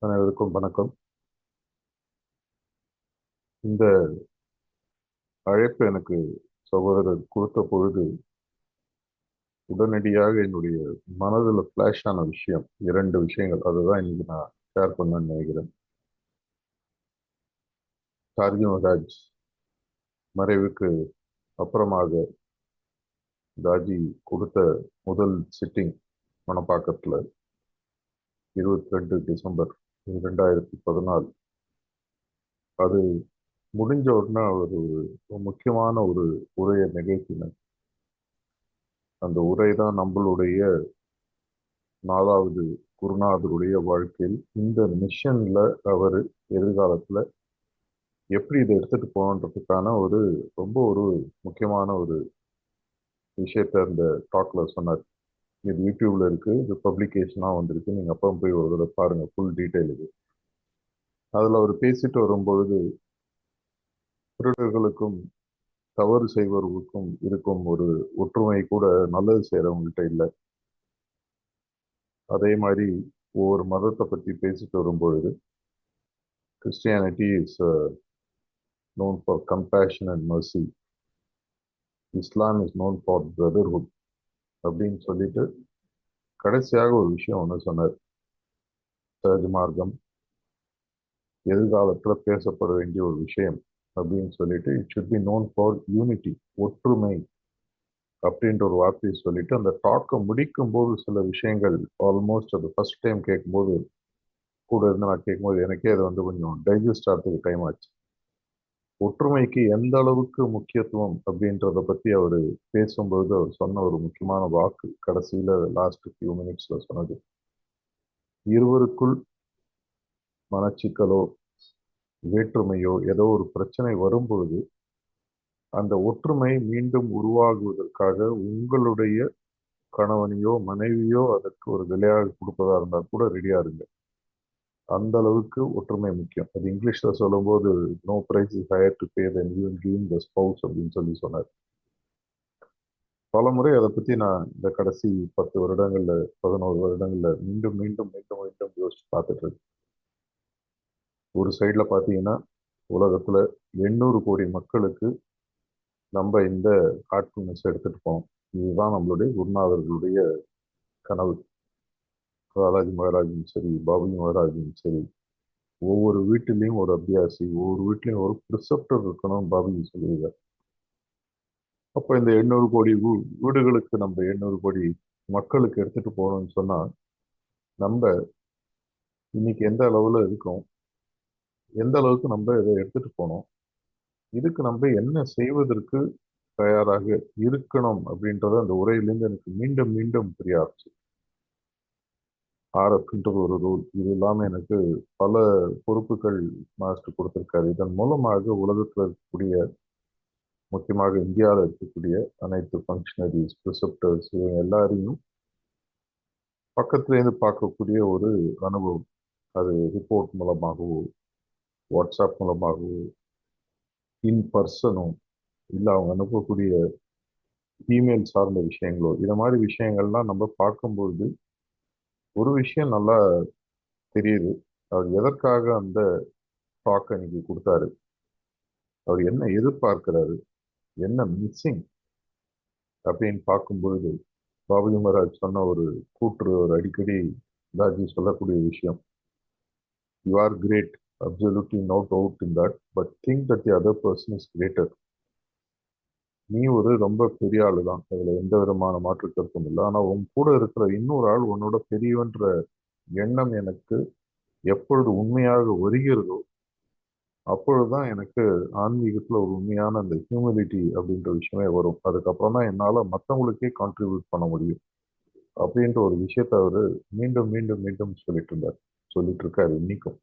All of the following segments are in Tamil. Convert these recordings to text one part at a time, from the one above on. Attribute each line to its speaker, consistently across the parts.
Speaker 1: அனைவருக்கும் வணக்கம். இந்த அழைப்பு எனக்கு சகோதரர் கொடுத்த பொழுது உடனடியாக என்னுடைய மனதில் ஃப்ளாஷ் ஆன விஷயம், இரண்டு விஷயங்கள். அதுதான் இன்னைக்கு நான் ஷேர் பண்ணணும்னு நினைக்கிறேன். கார்கி மகாராஜ் மறைவுக்கு அப்புறமாக தாஜி கொடுத்த முதல் சிட்டிங் மணப்பாக்கத்தில் 22 டிசம்பர் 2014. அது முடிஞ்ச உடனே அவர் ஒரு முக்கியமான ஒரு உரையை நிகழ்த்தினார். அந்த உரை தான் நம்மளுடைய 4வது குருநாதருடைய வாழ்க்கையில் இந்த மிஷன்ல அவர் எதிர்காலத்துல எப்படி இதை எடுத்துட்டு போகணுன்றதுக்கான ரொம்ப முக்கியமான ஒரு விஷயத்த அந்த டாக்ல சொன்னார். இது யூடியூப்ல இருக்கு, இது பப்ளிகேஷனா வந்திருக்கு, நீங்க அப்போ போய் ஒரு தடவை பாருங்க, ஃபுல் டீட்டெயில் இது. அதுல அவர் பேசிட்டு வரும்பொழுது திருடர்களுக்கும் தவறு செய்பவர்களுக்கும் இருக்கும் ஒரு ஒற்றுமை கூட நல்லது செய்யறவங்கள்ட்ட இல்லை. அதே மாதிரி ஒவ்வொரு மதத்தை பத்தி பேசிட்டு வரும்பொழுது Christianity is known for compassion and mercy. Islam is known for brotherhood அப்படின்னு சொல்லிட்டு கடைசியாக ஒரு விஷயம் ஒன்று சொன்னார். சஹஜ மார்க்கம் எதிர்காலத்தில் பேசப்பட வேண்டிய ஒரு விஷயம் அப்படின்னு சொல்லிட்டு it should be known for unity, ஒற்றுமை அப்படின்ற ஒரு வார்த்தையை சொல்லிட்டு அந்த டாக்கை முடிக்கும் போது சில விஷயங்கள் ஆல்மோஸ்ட் அது ஃபர்ஸ்ட் டைம் கேட்கும்போது கூட இருந்து நான் கேட்கும்போது எனக்கே அது கொஞ்சம் டைஜஸ்ட் ஆகிறதுக்கு டைம் ஆச்சு. ஒற்றுமைக்கு எந்த அளவுக்கு முக்கியத்துவம் அப்படின்றத பத்தி அவர் பேசும்பொழுது அவர் சொன்ன ஒரு முக்கியமான வாக்கு கடைசியில லாஸ்ட் ஃபியூ மினிட்ஸ்ல சொன்னது, இருவருக்குள் மனச்சிக்கலோ வேற்றுமையோ ஏதோ ஒரு பிரச்சனை வரும்பொழுது அந்த ஒற்றுமை மீண்டும் உருவாகுவதற்காக உங்களுடைய கணவனையோ மனைவியோ அதற்கு ஒரு விலையாக கொடுப்பதா இருந்தால் கூட ரெடியா இருங்க. அந்த அளவுக்கு ஒற்றுமை முக்கியம். அது இங்கிலீஷ்ல சொல்லும்போது no price is higher to pay then even giving the spouse அப்படின்னு சொல்லி சொன்னார். பல முறை அதை பத்தி நான் இந்த கடைசி 10 வருடங்கள்ல 11 வருடங்கள்ல மீண்டும் மீண்டும் மீண்டும் மீண்டும் யோசிச்சு பார்த்துட்டு இருக்கேன். ஒரு சைட்ல பாத்தீங்கன்னா உலகத்துல 800 கோடி மக்களுக்கு நம்ம இந்த ஹார்ட்ஃபுல்னஸ் எடுத்துட்டு போனோம். இதுதான் நம்மளுடைய குருநாதர்களுடைய கனவு. பாலாஜி மகாராஜும் சரி, பாபுஜி மகாராஜும் சரி, ஒவ்வொரு வீட்டிலையும் ஒரு அபியாசி, ஒவ்வொரு வீட்லயும் ஒரு ப்ரிசெப்டர் இருக்கணும் பாபுஜி சொல்லியிருக்கார். அப்போ இந்த 800 கோடி வீடுகளுக்கு நம்ம 800 கோடி மக்களுக்கு எடுத்துட்டு போகணும்னு சொன்னா நம்ம இன்னைக்கு எந்த அளவுல இருக்கோம், எந்த அளவுக்கு நம்ம இதை எடுத்துட்டு போனோம், இதுக்கு நம்ம என்ன செய்வதற்கு தயாராக இருக்கணும் அப்படின்றத அந்த உரையிலிருந்து எனக்கு மீண்டும் மீண்டும் புரிய ஆரம்பிச்சு. ஆர்எஃப்ன்றது ஒரு ரூல், இது இல்லாம எனக்கு பல பொறுப்புகள் மாஸ்டர் கொடுத்திருக்காரு. இதன் மூலமாக உலகத்தில் இருக்கக்கூடிய, முக்கியமாக இந்தியாவில் இருக்கக்கூடிய அனைத்து ஃபங்க்ஷனரிஸ், ப்ரிசெப்டர்ஸ் இவங்க எல்லாரையும் பக்கத்துல இருந்து பார்க்கக்கூடிய ஒரு அனுபவம். அது ரிப்போர்ட் மூலமாகவோ, வாட்ஸ்அப் மூலமாகவோ, இன் பர்சனோ, இல்லை அவங்க அனுப்பக்கூடிய இமெயில் சார்ந்த விஷயங்களோ, இந்த மாதிரி விஷயங்கள்லாம் நம்ம பார்க்கும்பொழுது ஒரு விஷயம் நல்லா தெரியுது. அவர் எதற்காக அந்த டாக் அன்னைக்கு கொடுத்தாரு, அவர் என்ன எதிர்பார்க்கிறாரு, என்ன மிஸ்ஸிங் அப்படின்னு பார்க்கும்பொழுது பாபுஜி மகாராஜ் சொன்ன ஒரு கூற்று, ஒரு அடிக்கடி தாஜி சொல்லக்கூடிய விஷயம், you are great, absolutely no doubt in that, but think that the other person is greater. நீ ஒரு ரொம்ப பெரிய ஆளு தான், அதுல எந்த விதமான மாற்று கருத்தும் இல்லை. ஆனா உன் கூட இருக்கிற இன்னொரு ஆள் உன்னோட பெரியவன்ற எண்ணம் எனக்கு எப்பொழுது உண்மையாக வருகிறதோ அப்பொழுதுதான் எனக்கு ஆன்மீகத்துல ஒரு உண்மையான அந்த ஹியூமிலிட்டி அப்படின்ற விஷயமே வரும். அதுக்கப்புறம் தான் என்னால மற்றவங்களுக்கே கான்ட்ரிபியூட் பண்ண முடியும் அப்படின்ற ஒரு விஷயத்த அவரு மீண்டும் மீண்டும் மீண்டும் சொல்லிட்டு இருக்காரு இன்னைக்கும்.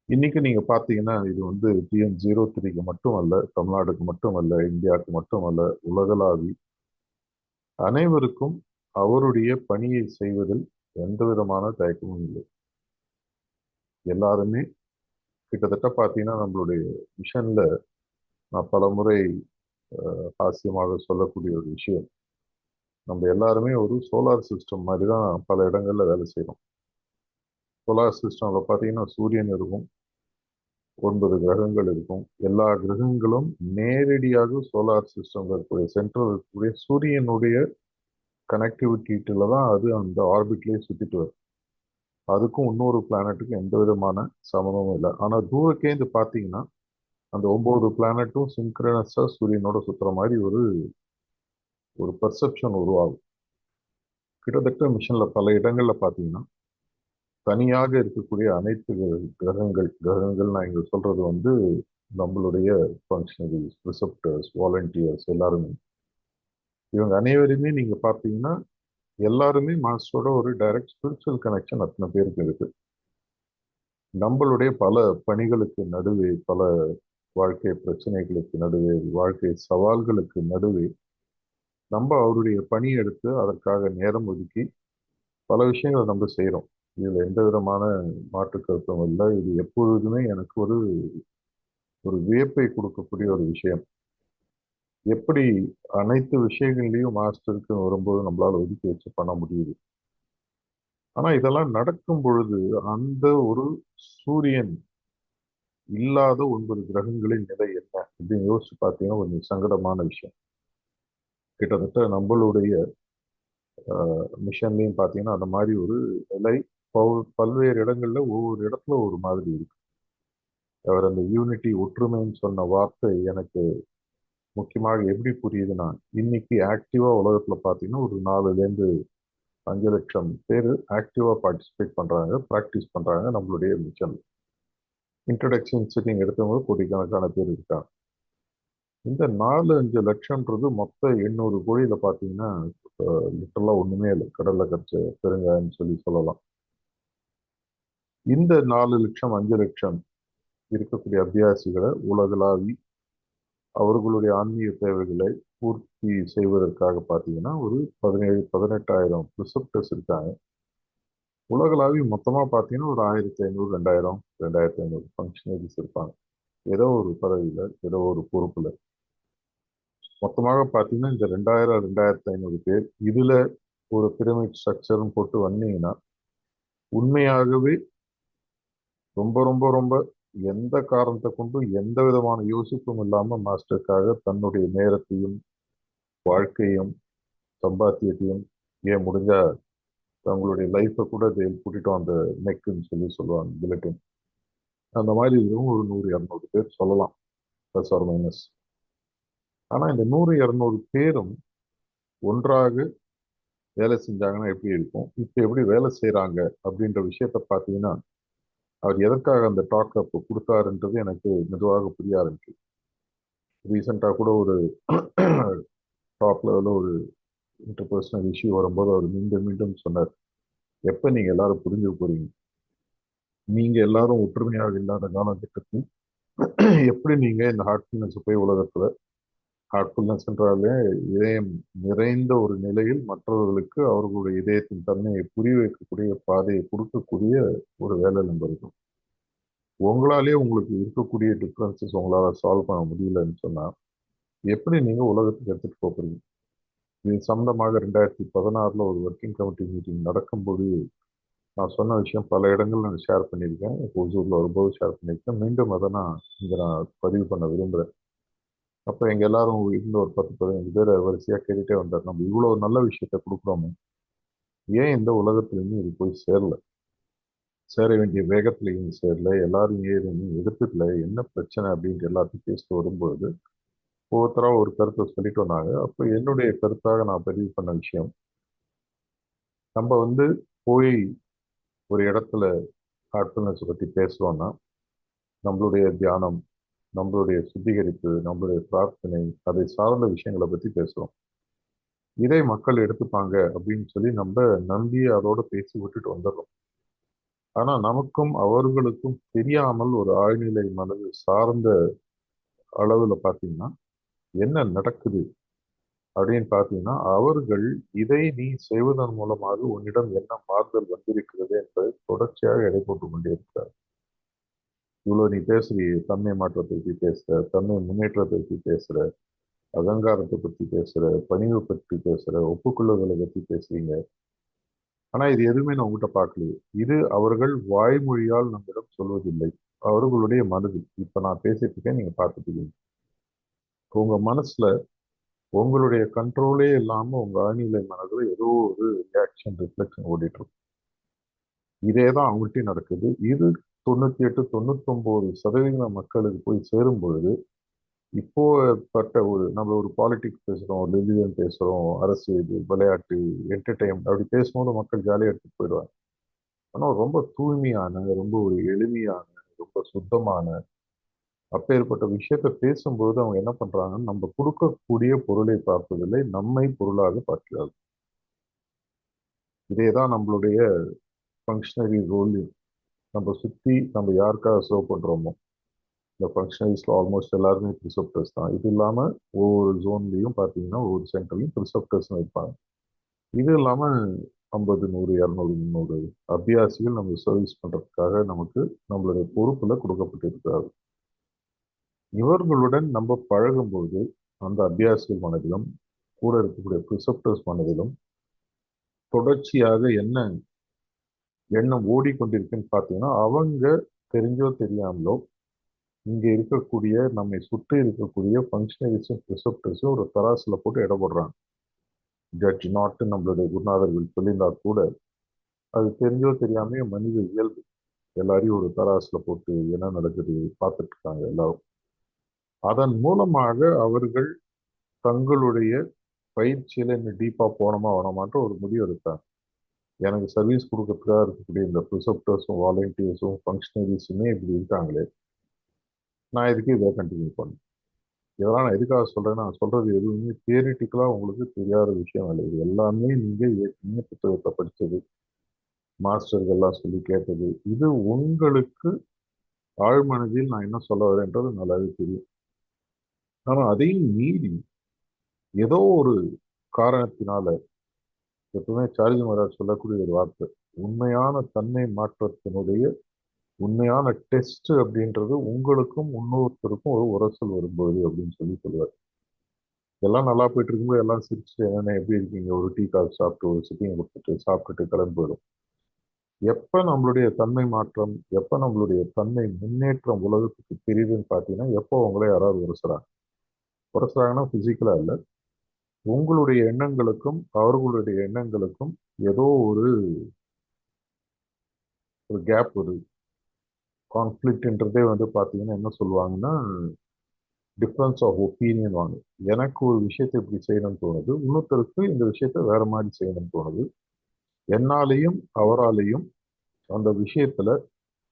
Speaker 1: இன்னைக்கு நீங்க பாத்தீங்கன்னா இது TN03க்கு மட்டும் அல்ல, தமிழ்நாடுக்கு மட்டும் அல்ல, இந்தியாவுக்கு மட்டும் அல்ல, உலகளாவி அனைவருக்கும் அவருடைய பணியை செய்வதில் எந்த விதமான தயக்கமும் இல்லை. எல்லாருமே கிட்டத்தட்ட பார்த்தீங்கன்னா நம்மளுடைய மிஷன்ல நான் பல முறை ஹாஸ்யமாக சொல்லக்கூடிய ஒரு விஷயம், நம்ம எல்லாருமே ஒரு சோலார் சிஸ்டம் மாதிரி தான் பல இடங்கள்ல வேலை செய்யறோம். சோலார் சிஸ்டம்ல பார்த்தீங்கன்னா சூரியன் இருக்கும், 9 கிரகங்கள் இருக்கும். எல்லா கிரகங்களும் நேரடியாக சோலார் சிஸ்டம்ல இருக்கக்கூடிய சென்ட்ரல் இருக்கக்கூடிய சூரியனுடைய கனெக்டிவிட்டியில தான் அது அந்த ஆர்பிட்லேயே சுத்திட்டு வரும். அதுக்கும் இன்னொரு பிளானட்டுக்கும் எந்த விதமான சம்மந்தமும் இல்லை. ஆனா தூரக்கேந்து பார்த்தீங்கன்னா அந்த 9 பிளானட்டும் சிங்க்ரனஸா சூரியனோட சுத்துற மாதிரி ஒரு ஒரு பெர்செப்ஷன் உருவாகும். கிட்டத்தட்ட மிஷன்ல பல இடங்கள்ல பார்த்தீங்கன்னா தனியாக இருக்கக்கூடிய அனைத்து கிரகங்கள் கிரகங்கள் நான் இங்க சொல்றது வந்து நம்மளுடைய ஃபங்க்ஷனரிஸ், ரிசப்டர்ஸ், வாலண்டியர்ஸ் எல்லாருமே, இவங்க அனைவருமே நீங்க பார்த்தீங்கன்னா எல்லாருமே மாஸ்டரோட ஒரு டைரக்ட் ஸ்பிரிச்சுவல் கனெக்ஷன் அத்தனை பேருக்கு இருக்கு. நம்மளுடைய பல பணிகளுக்கு நடுவே, பல வாழ்க்கை பிரச்சனைகளுக்கு நடுவே, வாழ்க்கை சவால்களுக்கு நடுவே நம்ம அவருடைய பணி எடுத்து அதற்காக நேரம் ஒதுக்கி பல விஷயங்களை நம்ம செய்றோம். இதுல எந்த விதமான மாற்று கருத்தும் இல்லை. இது எப்பொழுதுமே எனக்கு ஒரு ஒரு வியப்பை கொடுக்கக்கூடிய ஒரு விஷயம். எப்படி அனைத்து விஷயங்கள்லையும் மாஸ்டருக்கு வரும்போது நம்மளால ஒதுக்கி வச்சு பண்ண முடியுது. ஆனா இதெல்லாம் நடக்கும் பொழுது அந்த ஒரு சூரியன் இல்லாத 9 கிரகங்களின் நிலை என்ன அப்படின்னு யோசிச்சு பார்த்தீங்கன்னா கொஞ்சம் சங்கடமான விஷயம். கிட்டத்தட்ட நம்மளுடைய மிஷன்லையும் பார்த்தீங்கன்னா அந்த மாதிரி ஒரு நிலை பல்வேறு இடங்கள்ல ஒவ்வொரு இடத்துல ஒரு மாதிரி இருக்கு. அவர் அந்த யூனிட்டி ஒற்றுமைன்னு சொன்ன வார்த்தை எனக்கு முக்கியமாக எப்படி புரியுதுன்னா, இன்னைக்கு ஆக்டிவா உலகத்துல பார்த்தீங்கன்னா ஒரு 4ல இருந்து 5 லட்சம் பேர் ஆக்டிவா பார்ட்டிசிபேட் பண்றாங்க, ப்ராக்டிஸ் பண்றாங்க நம்மளுடைய மிஷன். இன்ட்ரடக்ஷன் சிட்டிங் எடுத்தவங்க கோடிக்கணக்கான பேர் இருக்காங்க. இந்த 4-5 லட்சம்ன்றது மொத்த 800 கோடியில பார்த்தீங்கன்னா லிட்டரலா ஒண்ணுமே இல்லை. கடல்ல கரைச்ச பெருங்காயம்னு சொல்லலாம். இந்த 4 லட்சம் 5 லட்சம் இருக்கக்கூடிய அபியாசிகளை உலகளாவி அவர்களுடைய ஆன்மீக தேவைகளை பூர்த்தி செய்வதற்காக பார்த்தீங்கன்னா ஒரு 17-18 ஆயிரம் ரிசப்டர்ஸ் இருக்காங்க. உலகளாவி மொத்தமா பார்த்தீங்கன்னா ஒரு 1500 2500 ஃபங்க்ஷனரிஸ் இருப்பாங்க. ஏதோ ஒரு பதவியில, ஏதோ ஒரு பொறுப்புல. மொத்தமாக பார்த்தீங்கன்னா இந்த 2000-2500 பேர் இதுல ஒரு பிரமிட் ஸ்ட்ரக்சர்னு போட்டு வந்தீங்கன்னா உண்மையாகவே ரொம்ப ரொம்ப ரொம்ப எந்த காரணத்தை கொண்டும் எந்த விதமான யோசிப்பும் இல்லாம மாஸ்டருக்காக தன்னுடைய நேரத்தையும் வாழ்க்கையும் சம்பாத்தியத்தையும் ஏன் முடிஞ்சா தங்களுடைய லைஃப்பை கூட கூட்டிட்டு அந்த நெக்குன்னு சொல்லுவாங்க கிலட்டின். அந்த மாதிரி இதுவும் ஒரு 100-200 பேர் சொல்லலாம், ப்ளஸ் ஆர் மைனஸ். ஆனா இந்த 100-200 பேரும் ஒன்றாக வேலை செஞ்சாங்கன்னா எப்படி இருக்கும், இப்போ எப்படி வேலை செய்யறாங்க அப்படின்ற விஷயத்த பார்த்தீங்கன்னா அவர் எதற்காக அந்த டாக் அப்போ கொடுத்தாருன்றது எனக்கு மெதுவாக புரிய ஆரம்பிச்சு. ரீசெண்டாக கூட ஒரு டாப் லெவலில் ஒரு இன்டர்பர்சனல் இஷ்யூ வரும்போது அவர் மீண்டும் மீண்டும் சொன்னார், எப்ப நீங்க எல்லாரும் புரிஞ்சு போறீங்க, நீங்க எல்லாரும் ஒற்றுமையாக இல்லாத காலகட்டத்தில் எப்படி நீங்க இந்த ஹார்ட்ஃபுல்னஸ் போய் உலகத்துல ஹார்ட்ஃபுல்னஸ் என்றாலே இதயம் நிறைந்த ஒரு நிலையில் மற்றவர்களுக்கு அவர்களுடைய இதயத்தின் தன்மையை புரிய வைக்கக்கூடிய பாதையை கொடுக்கக்கூடிய ஒரு வேலை நம்ம இருக்கும். உங்களாலே உங்களுக்கு இருக்கக்கூடிய டிஃப்ரென்சஸ் உங்களால சால்வ் பண்ண முடியலன்னு சொன்னா எப்படி நீங்க உலகத்துக்கு எடுத்துட்டு போறீங்க. இது சம்பந்தமாக 2016 ஒரு ஒர்க்கிங் கமிட்டி மீட்டிங் நடக்கும்போது நான் சொன்ன விஷயம் பல இடங்கள் நான் ஷேர் பண்ணியிருக்கேன். இப்போ ஹுசூர்ல வரும்போது ஷேர் பண்ணியிருக்கேன். மீண்டும் அதை நான் பதிவு பண்ண விரும்புகிறேன். அப்போ எங்க எல்லாரும் இருந்த ஒரு 10-15 பேர் வரிசையா கேட்டுட்டே வந்தார், நம்ம இவ்வளவு நல்ல விஷயத்த கொடுக்குறோமே, ஏன் இந்த உலகத்துலயும் இது போய் சேரல, சேர வேண்டிய வேகத்திலையும் சேரல, எல்லாரும் ஏன் எடுத்துக்கல, என்ன பிரச்சனை அப்படின்ட்டு எல்லாத்தையும் பேசிட்டு வரும்பொழுது ஒவ்வொருத்தரா ஒரு கருத்தை சொல்லிட்டு வந்தாங்க. அப்போ என்னுடைய கருத்தாக நான் பதிவு பண்ண விஷயம், நம்ம போய் ஒரு இடத்துல ஹார்ட்ஃபுல்னஸ் பத்தி பேசுறோம்னா நம்மளுடைய தியானம், நம்மளுடைய சுத்திகரிப்பு, நம்மளுடைய பிரார்த்தனை, அதை சார்ந்த விஷயங்களை பத்தி பேசுறோம். இதை மக்கள் எடுத்துப்பாங்க அப்படின்னு சொல்லி நம்ம நம்பி அதோட பேசி விட்டுட்டு வந்துடுறோம். ஆனா நமக்கும் அவர்களுக்கும் தெரியாமல் ஒரு ஆழ்நிலை மனது சார்ந்த அளவுல பாத்தீங்கன்னா என்ன நடக்குது அப்படின்னு பார்த்தீங்கன்னா அவர்கள் இதை நீ செய்வதன் மூலமாக உன்னிடம் என்ன மாறுதல் வந்திருக்கிறது என்பதை தொடர்ச்சியாக எடை போட்டுக் கொண்டே இருக்கிறார். இவ்வளவு நீ பேசுறீ, தன்மை மாற்றத்தை பற்றி பேசுற, தன்மை முன்னேற்றத்தை பற்றி பேசுற, அகங்காரத்தை பற்றி பேசுற, பணிவு பற்றி பேசுற, ஒப்புக்கொள்ளுதலை பற்றி பேசுறீங்க. ஆனா இது எதுவுமே நான் உங்ககிட்ட பார்க்கலையே. இது அவர்கள் வாய்மொழியால் நம்மிடம் சொல்வதில்லை. அவர்களுடைய மனதில். இப்ப நான் பேசிட்டு இருக்கேன், நீங்க பார்த்துட்டு இருக்கீங்க. உங்க மனசுல உங்களுடைய கண்ட்ரோலே இல்லாம உங்க ஆழ்நிலை மனதுல ஏதோ ஒரு ரியாக்ஷன் ரிஃப்ளெக்ஷன் ஓடிட்டு இருக்கும். இதே தான் அவங்கள்ட்டயும் நடக்குது. இது 98, 99% மக்களுக்கு போய் சேரும் பொழுது, இப்போ பட்ட ஒரு நம்ம ஒரு பாலிடிக்ஸ் பேசுறோம், ரிலிஜன் பேசுறோம், அரசியல், விளையாட்டு, என்டர்டைன்மெண்ட் அப்படி பேசும்போது மக்கள் ஜாலியா எடுத்துட்டு போயிடுவாங்க. ஆனா ரொம்ப தூய்மையான, ரொம்ப ஒரு எளிமையான, ரொம்ப சுத்தமான அப்பேற்பட்ட விஷயத்த பேசும்போது அவங்க என்ன பண்றாங்கன்னா, நம்ம கொடுக்கக்கூடிய பொருளை பார்ப்பதில்லை, நம்மை பொருளாக பார்க்கிறார்கள். இதேதான் நம்மளுடைய ஃபங்க்ஷனரி ரோல். நம்ம சுத்தி நம்ம யாருக்காக சர்வ் பண்றோமோ இந்த ஃபங்க்ஷனரிஸ்ல ஆல்மோஸ்ட் எல்லாருமே ப்ரிசெப்டர்ஸ் தான். இது இல்லாம ஒவ்வொரு ஜோன்லயும் பார்த்தீங்கன்னா ஒவ்வொரு சென்டர்லையும் ப்ரிசெப்டர்ஸ் இருப்பாங்க. இது இல்லாம 50, 100, 200, 300 அபியாசிகள் நம்ம சர்வீஸ் பண்றதுக்காக நமக்கு நம்மளுடைய பொறுப்புல கொடுக்கப்பட்டிருக்கிறார்கள். இவர்களுடன் நம்ம பழகும்போது அந்த அபியாசிகள் மனதிலும் கூட இருக்கக்கூடிய ப்ரிசெப்டர்ஸ் மனதிலும் தொடர்ச்சியாக என்ன எண்ணம் ஓடிக்கொண்டிருக்குன்னு பார்த்தீங்கன்னா, அவங்க தெரிஞ்சோ தெரியாமலோ இங்க இருக்கக்கூடிய நம்மை சுற்றி இருக்கக்கூடிய ஃபங்க்ஷனரிஸும் ப்ரிசெப்டர்ஸும் ஒரு தராசுல போட்டு எடை போடுறாங்க. ஜட்ஜ் நாட் நம்மளுடைய குருநாதர்கள் சொல்லியிருந்தா கூட அது தெரிஞ்சோ தெரியாமையோ மனித இயல்பு. எல்லாரையும் ஒரு தராசுல போட்டு என்ன நடக்குது பார்த்துட்டு இருக்காங்க எல்லாரும். அதன் மூலமாக அவர்கள் தங்களுடைய பயிற்சியில இன்னும் டீப்பா போனோமா வேணாமான்ற ஒரு முடிவு எடுத்தாங்க. எனக்கு சர்வீஸ் கொடுக்கறதுக்காக இருக்கக்கூடிய இந்த ப்ரிசெப்டர்ஸும் வாலண்டியர்ஸும் ஃபங்க்ஷனரிஸுமே இப்படி இருக்காங்களே, நான் இதுக்கு இதை கண்டினியூ பண்ணேன். இதெல்லாம் நான் எதுக்காக சொல்றேன்னா, நான் சொல்றது எதுவுமே தியரிட்டிக்கலா உங்களுக்கு தெரியாத விஷயம் இல்லை. இது எல்லாமே நீங்க ஏற்கனவே புத்தகத்தை படிச்சது, மாஸ்டர்கள்லாம் சொல்லி கேட்டது. இது உங்களுக்கு ஆழ்மனதில் நான் என்ன சொல்ல வரேன்றது நல்லாவே தெரியும். ஆனா அதையும் மீறி ஏதோ ஒரு காரணத்தினால எப்பவுமே சார்ஜி மகாராஜ் சொல்லக்கூடிய ஒரு வார்த்தை, உண்மையான தன்மை மாற்றத்தினுடைய உண்மையான டெஸ்ட் அப்படின்றது உங்களுக்கும் இன்னொருத்தருக்கும் ஒரு உரசல் வரும்போது அப்படின்னு சொல்லி சொல்லுவார். எல்லாம் நல்லா போயிட்டு இருக்கும்போது எல்லாம் சிரிச்சுட்டு என்னென்ன எப்படி இருக்கீங்க ஒரு டீ காஃபி சாப்பிட்டு ஒரு சிட்டிங் கொடுத்துட்டு சாப்பிட்டுட்டு கிளம்பி போயிடும். எப்ப நம்மளுடைய தன்மை மாற்றம், எப்ப நம்மளுடைய தன்மை முன்னேற்றம் உலகத்துக்கு தெரியுதுன்னு பார்த்தீங்கன்னா, எப்போ உங்களை யாராவது உரசுறாங்க. உரசுறாங்கன்னா பிசிக்கலா இல்லை, உங்களுடைய எண்ணங்களுக்கும் அவர்களுடைய எண்ணங்களுக்கும் ஏதோ ஒரு ஒரு கேப் வருது. கான்ஃப்ளிக்ட்ன்றதே வந்து பார்த்தீங்கன்னா என்ன சொல்லுவாங்கன்னா, டிஃப்ரென்ஸ் ஆஃப் ஒப்பீனியன் வாங்க. எனக்கு ஒரு விஷயத்தை இப்படி செய்யணும்னு தோணுது, இன்னொருத்தருக்கு இந்த விஷயத்த வேற மாதிரி செய்யணும்னு தோணுது. என்னாலையும் அவராலையும் அந்த விஷயத்துல